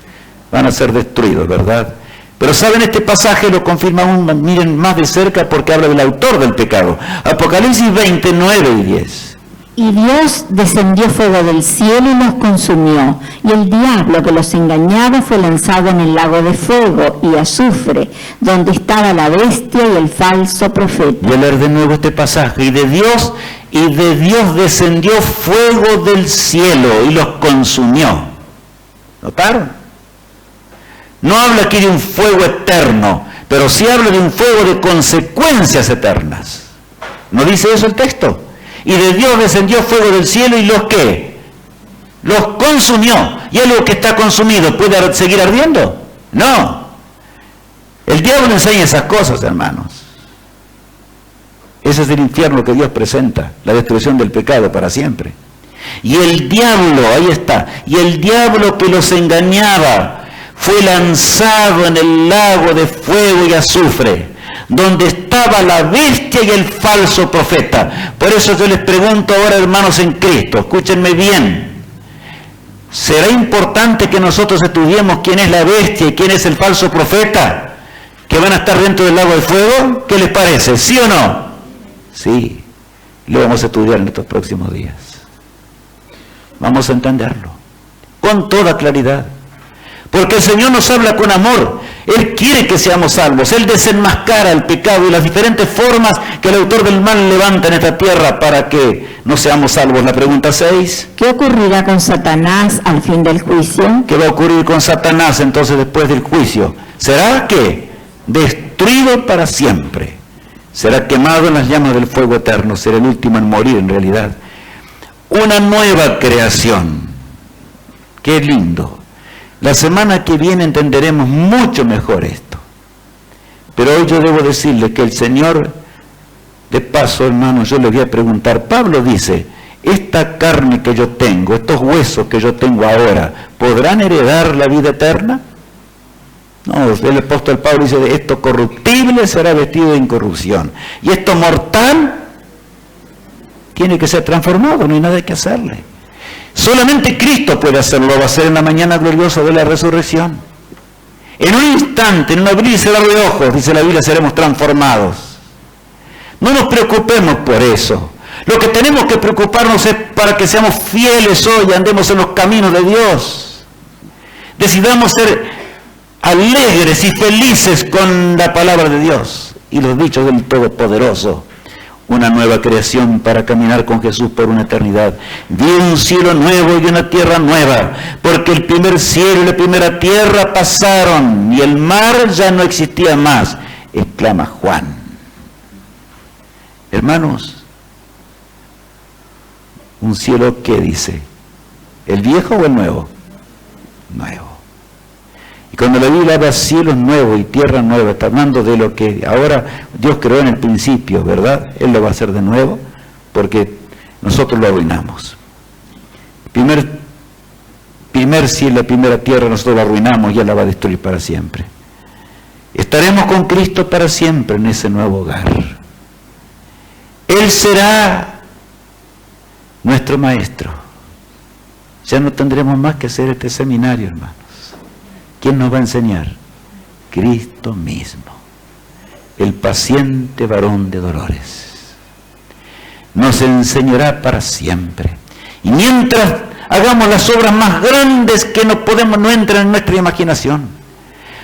Van a ser destruidos, ¿verdad? Pero saben, este pasaje lo confirma aún, miren más de cerca porque habla del autor del pecado. Apocalipsis 20, 9 y 10. Y Dios descendió fuego del cielo y los consumió, y el diablo que los engañaba fue lanzado en el lago de fuego y azufre, donde estaba la bestia y el falso profeta. Voy a leer de nuevo este pasaje. Y de Dios descendió fuego del cielo y los consumió. ¿Notaron? No habla aquí de un fuego eterno, pero sí habla de un fuego de consecuencias eternas. ¿No dice eso el texto? Y de Dios descendió fuego del cielo y los ¿qué? Los consumió. ¿Y algo que está consumido puede seguir ardiendo? No. El diablo enseña esas cosas, hermanos. Ese es el infierno que Dios presenta, la destrucción del pecado para siempre. Y el diablo, ahí está, y el diablo que los engañaba fue lanzado en el lago de fuego y azufre, donde estaba la bestia y el falso profeta. Por eso yo les pregunto ahora, hermanos en Cristo, escúchenme bien. ¿Será importante que nosotros estudiemos quién es la bestia y quién es el falso profeta que van a estar dentro del lago de fuego? ¿Qué les parece? ¿Sí o no? Sí, lo vamos a estudiar en estos próximos días. Vamos a entenderlo con toda claridad. Porque el Señor nos habla con amor. Él quiere que seamos salvos. Él desenmascara el pecado y las diferentes formas que el autor del mal levanta en esta tierra para que no seamos salvos. La pregunta 6. ¿Qué ocurrirá con Satanás al fin del juicio? ¿Qué va a ocurrir con Satanás entonces después del juicio? ¿Será qué? Destruido para siempre. Será quemado en las llamas del fuego eterno. Será el último en morir en realidad. Una nueva creación. Qué lindo. La semana que viene entenderemos mucho mejor esto. Pero hoy yo debo decirle que el Señor, de paso, hermanos, yo le voy a preguntar. Pablo dice, esta carne que yo tengo, estos huesos que yo tengo ahora, ¿podrán heredar la vida eterna? No, el apóstol Pablo dice, esto corruptible será vestido de incorrupción. Y esto mortal tiene que ser transformado, no hay nada que hacerle. Solamente Cristo puede hacerlo, va a ser en la mañana gloriosa de la resurrección. En un instante, en un abrir y cerrar de ojos, dice la Biblia, seremos transformados. No nos preocupemos por eso. Lo que tenemos que preocuparnos es para que seamos fieles hoy, andemos en los caminos de Dios. Decidamos ser alegres y felices con la palabra de Dios y los dichos del Todopoderoso. Una nueva creación para caminar con Jesús por una eternidad. Vi un cielo nuevo y una tierra nueva, porque el primer cielo y la primera tierra pasaron y el mar ya no existía más, exclama Juan. Hermanos, ¿un cielo qué dice? ¿El viejo o el nuevo? Nuevo. Y cuando la Biblia habla cielos nuevos y tierra nueva, está hablando de lo que ahora Dios creó en el principio, ¿verdad? Él lo va a hacer de nuevo, porque nosotros lo arruinamos. Primer cielo, la primera tierra, nosotros la arruinamos y Él la va a destruir para siempre. Estaremos con Cristo para siempre en ese nuevo hogar. Él será nuestro maestro. Ya no tendremos más que hacer este seminario, hermanos. ¿Quién nos va a enseñar? Cristo mismo, el paciente varón de dolores. Nos enseñará para siempre. Y mientras hagamos las obras más grandes que no entran en nuestra imaginación,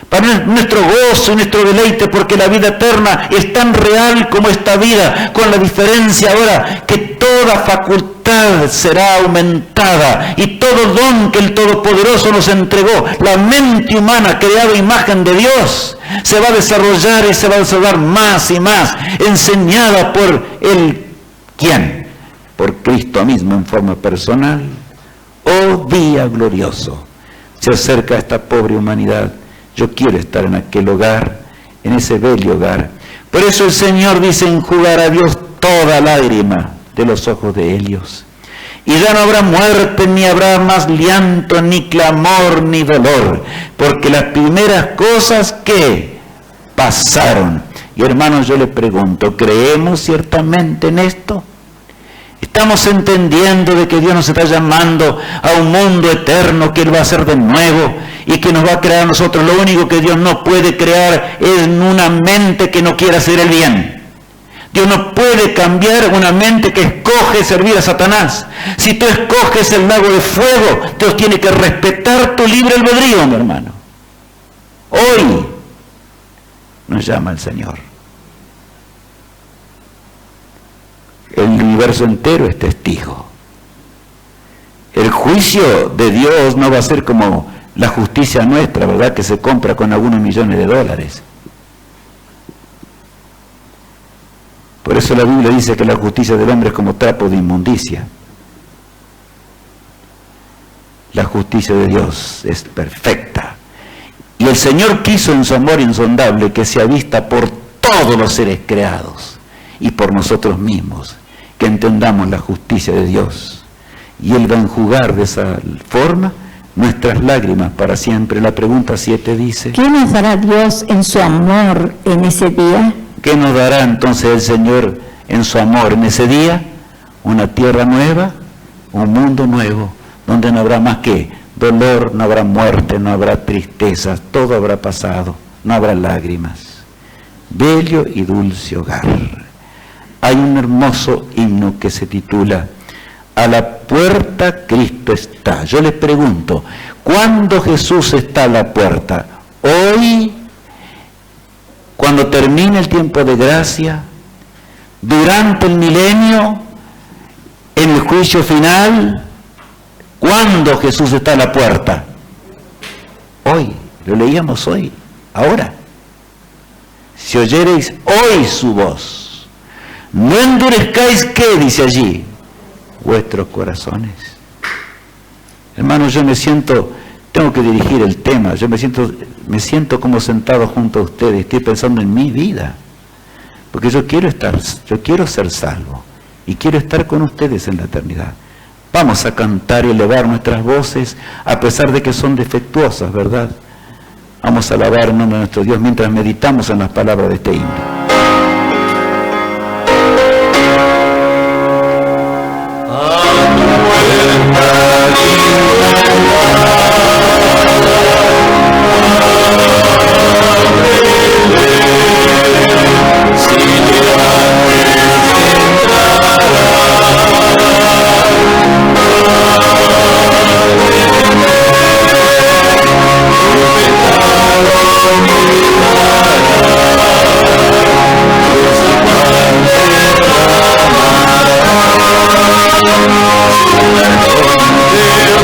para nuestro gozo y nuestro deleite, porque la vida eterna es tan real como esta vida, con la diferencia ahora que toda facultad será aumentada y todo don que el Todopoderoso nos entregó, la mente humana creada a imagen de Dios, se va a desarrollar y se va a desarrollar más y más, enseñada por el ¿quién? Por Cristo mismo en forma personal. Oh día glorioso, se acerca a esta pobre humanidad. Yo quiero estar en aquel hogar, en ese bello hogar. Por eso el Señor dice: enjugará a Dios toda lágrima de los ojos de ellos. Y ya no habrá muerte, ni habrá más llanto, ni clamor, ni dolor, porque las primeras cosas que pasaron. Y hermanos, yo les pregunto, ¿creemos ciertamente en esto? ¿Estamos entendiendo de que Dios nos está llamando a un mundo eterno que Él va a hacer de nuevo y que nos va a crear a nosotros? Lo único que Dios no puede crear es una mente que no quiera hacer el bien. Dios no puede cambiar una mente que escoge servir a Satanás. Si tú escoges el lago de fuego, Dios tiene que respetar tu libre albedrío, mi hermano. Hoy nos llama el Señor. El universo entero es testigo. El juicio de Dios no va a ser como la justicia nuestra, ¿verdad?, que se compra con algunos millones de dólares. Por eso la Biblia dice que la justicia del hombre es como trapo de inmundicia. La justicia de Dios es perfecta. Y el Señor quiso en su amor insondable que sea vista por todos los seres creados y por nosotros mismos, que entendamos la justicia de Dios. Y Él va a enjugar de esa forma nuestras lágrimas para siempre. La pregunta 7 dice: ¿qué nos dará Dios en su amor en ese día? ¿Qué nos dará entonces el Señor en su amor en ese día? Una tierra nueva, un mundo nuevo, donde no habrá más que dolor, no habrá muerte, no habrá tristezas, todo habrá pasado, no habrá lágrimas. Bello y dulce hogar. Hay un hermoso himno que se titula A la puerta Cristo está. Yo les pregunto, ¿cuándo Jesús está a la puerta? ¿Hoy? ¿Cuando termine el tiempo de gracia? ¿Durante el milenio? ¿En el juicio final? ¿Cuándo Jesús está a la puerta? Hoy, lo leíamos hoy, ahora. Si oyereis hoy su voz, no endurezcáis, ¿qué dice allí? Vuestros corazones. Hermanos, yo me siento, tengo que dirigir el tema, yo me siento como sentado junto a ustedes, estoy pensando en mi vida, porque yo quiero ser salvo y quiero estar con ustedes en la eternidad. Vamos a cantar y elevar nuestras voces, a pesar de que son defectuosas, ¿verdad? Vamos a alabar el nombre de nuestro Dios mientras meditamos en las palabras de este himno.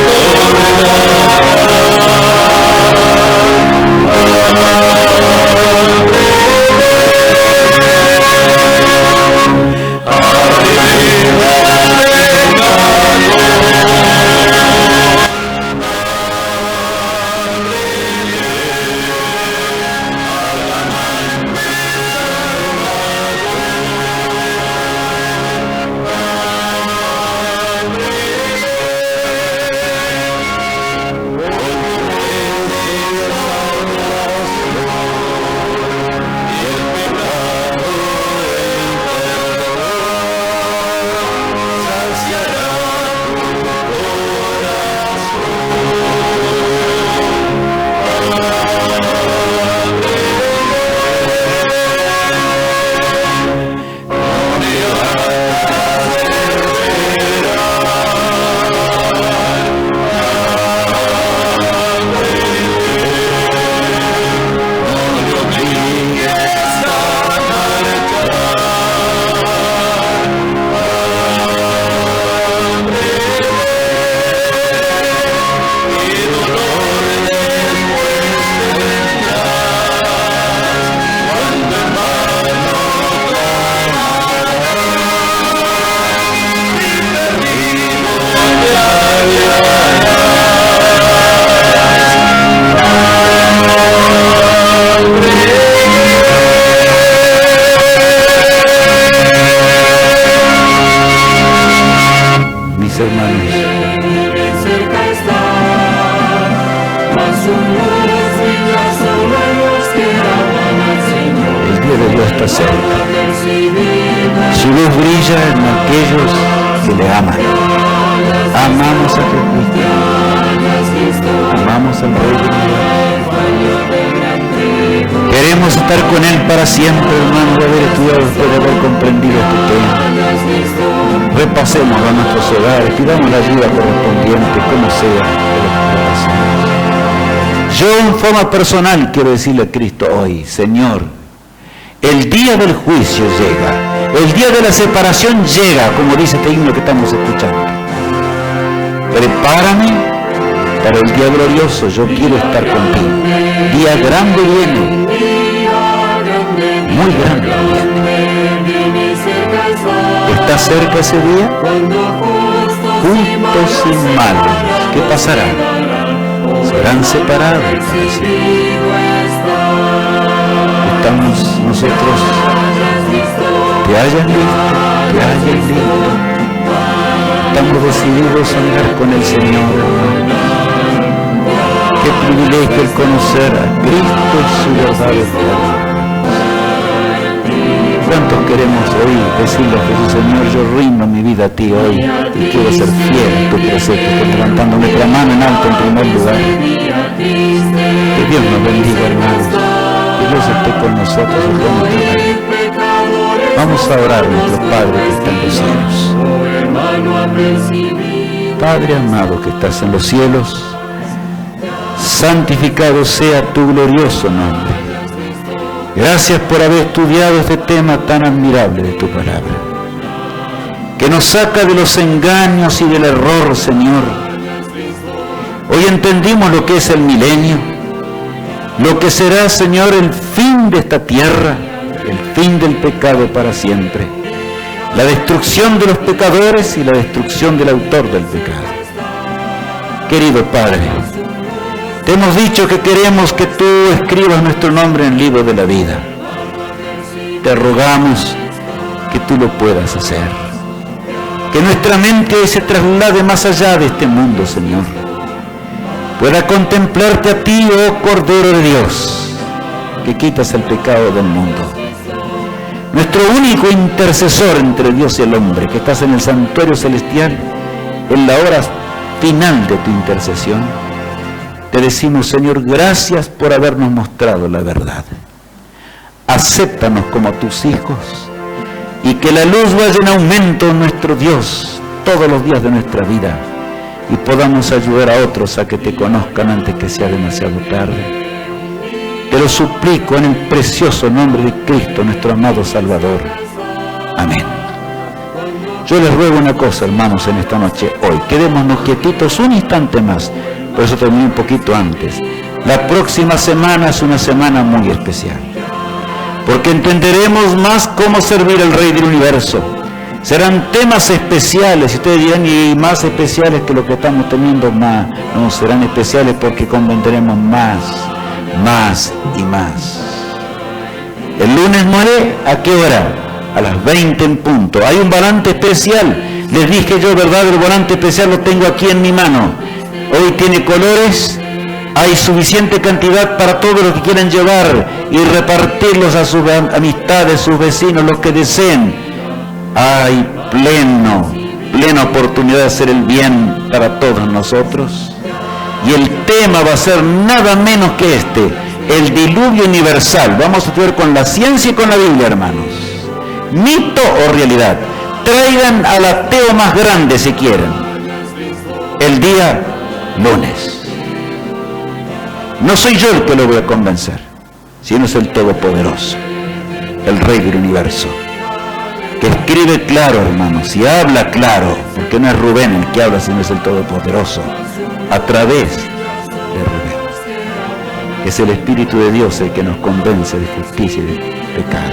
Oh, está cerca. Su luz brilla en aquellos que le aman. Amamos a Jesucristo. Amamos al Rey del Universo. Queremos estar con Él para siempre, hermano, de haber estudiado, después de haber comprendido este tema. Repasemos a nuestros hogares, pidamos la ayuda correspondiente, como sea, de lo que repasemos. Yo en forma personal quiero decirle a Cristo hoy, Señor, el día del juicio llega, el día de la separación llega, como dice este himno que estamos escuchando. Prepárame para el día glorioso, yo quiero estar contigo. Día grande viene, muy grande viene. ¿Está cerca ese día? Justos y malos, ¿qué pasará? Serán separados. Estamos nosotros, te hayan visto, te hayan visto. Estamos decididos a andar con el Señor, hermano. Qué privilegio el conocer a Cristo y su verdad eterna. ¿Cuántos queremos hoy decirle a Jesús, Señor, yo rindo mi vida a ti hoy y quiero ser fiel a tu precepto, levantando nuestra mano en alto en primer lugar? Que Dios nos bendiga, hermanos. Que Dios esté con nosotros y con nuestra vida. Vamos a orar a nuestro Padre que está en los cielos. Padre amado que estás en los cielos, santificado sea tu glorioso nombre. Gracias por haber estudiado este tema tan admirable de tu palabra, que nos saca de los engaños y del error, Señor. Hoy entendimos lo que es el milenio, lo que será, Señor, el fin de esta tierra, el fin del pecado para siempre, la destrucción de los pecadores y la destrucción del autor del pecado. Querido Padre, te hemos dicho que queremos que tú escribas nuestro nombre en el libro de la vida. Te rogamos que tú lo puedas hacer. Que nuestra mente se traslade más allá de este mundo, Señor. Pueda contemplarte a ti, oh Cordero de Dios, que quitas el pecado del mundo. Nuestro único intercesor entre Dios y el hombre, que estás en el santuario celestial, en la hora final de tu intercesión. Te decimos, Señor, gracias por habernos mostrado la verdad. Acéptanos como tus hijos y que la luz vaya en aumento, nuestro Dios, todos los días de nuestra vida y podamos ayudar a otros a que te conozcan antes que sea demasiado tarde. Te lo suplico en el precioso nombre de Cristo, nuestro amado Salvador. Amén. Yo les ruego una cosa, hermanos, en esta noche, hoy. Quedémonos quietitos un instante más. Por eso terminé un poquito antes. La próxima semana es una semana muy especial, porque entenderemos más cómo servir al Rey del Universo. Serán temas especiales, y ustedes dirán, y más especiales que lo que estamos teniendo, más. No, serán especiales porque comprenderemos más y más. El lunes 9, ¿a qué hora? A las 20 en punto. Hay un volante especial. Les dije yo, ¿verdad? El volante especial lo tengo aquí en mi mano. Hoy tiene colores, hay suficiente cantidad para todos los que quieran llevar y repartirlos a sus amistades, sus vecinos, los que deseen. Hay plena oportunidad de hacer el bien para todos nosotros. Y el tema va a ser nada menos que este, el diluvio universal. Vamos a estudiar con la ciencia y con la Biblia, hermanos. ¿Mito o realidad? Traigan al ateo más grande si quieren. El día lunes. No soy yo el que lo voy a convencer, sino es el Todopoderoso, el Rey del Universo, que escribe claro, hermanos, y habla claro, porque no es Rubén el que habla, sino es el Todopoderoso, a través de Rubén. Es el Espíritu de Dios el que nos convence de justicia y de pecado.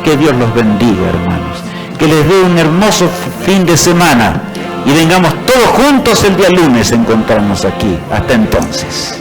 Que Dios los bendiga, hermanos, que les dé un hermoso fin de semana, y vengamos todos juntos el día lunes a encontrarnos aquí. Hasta entonces.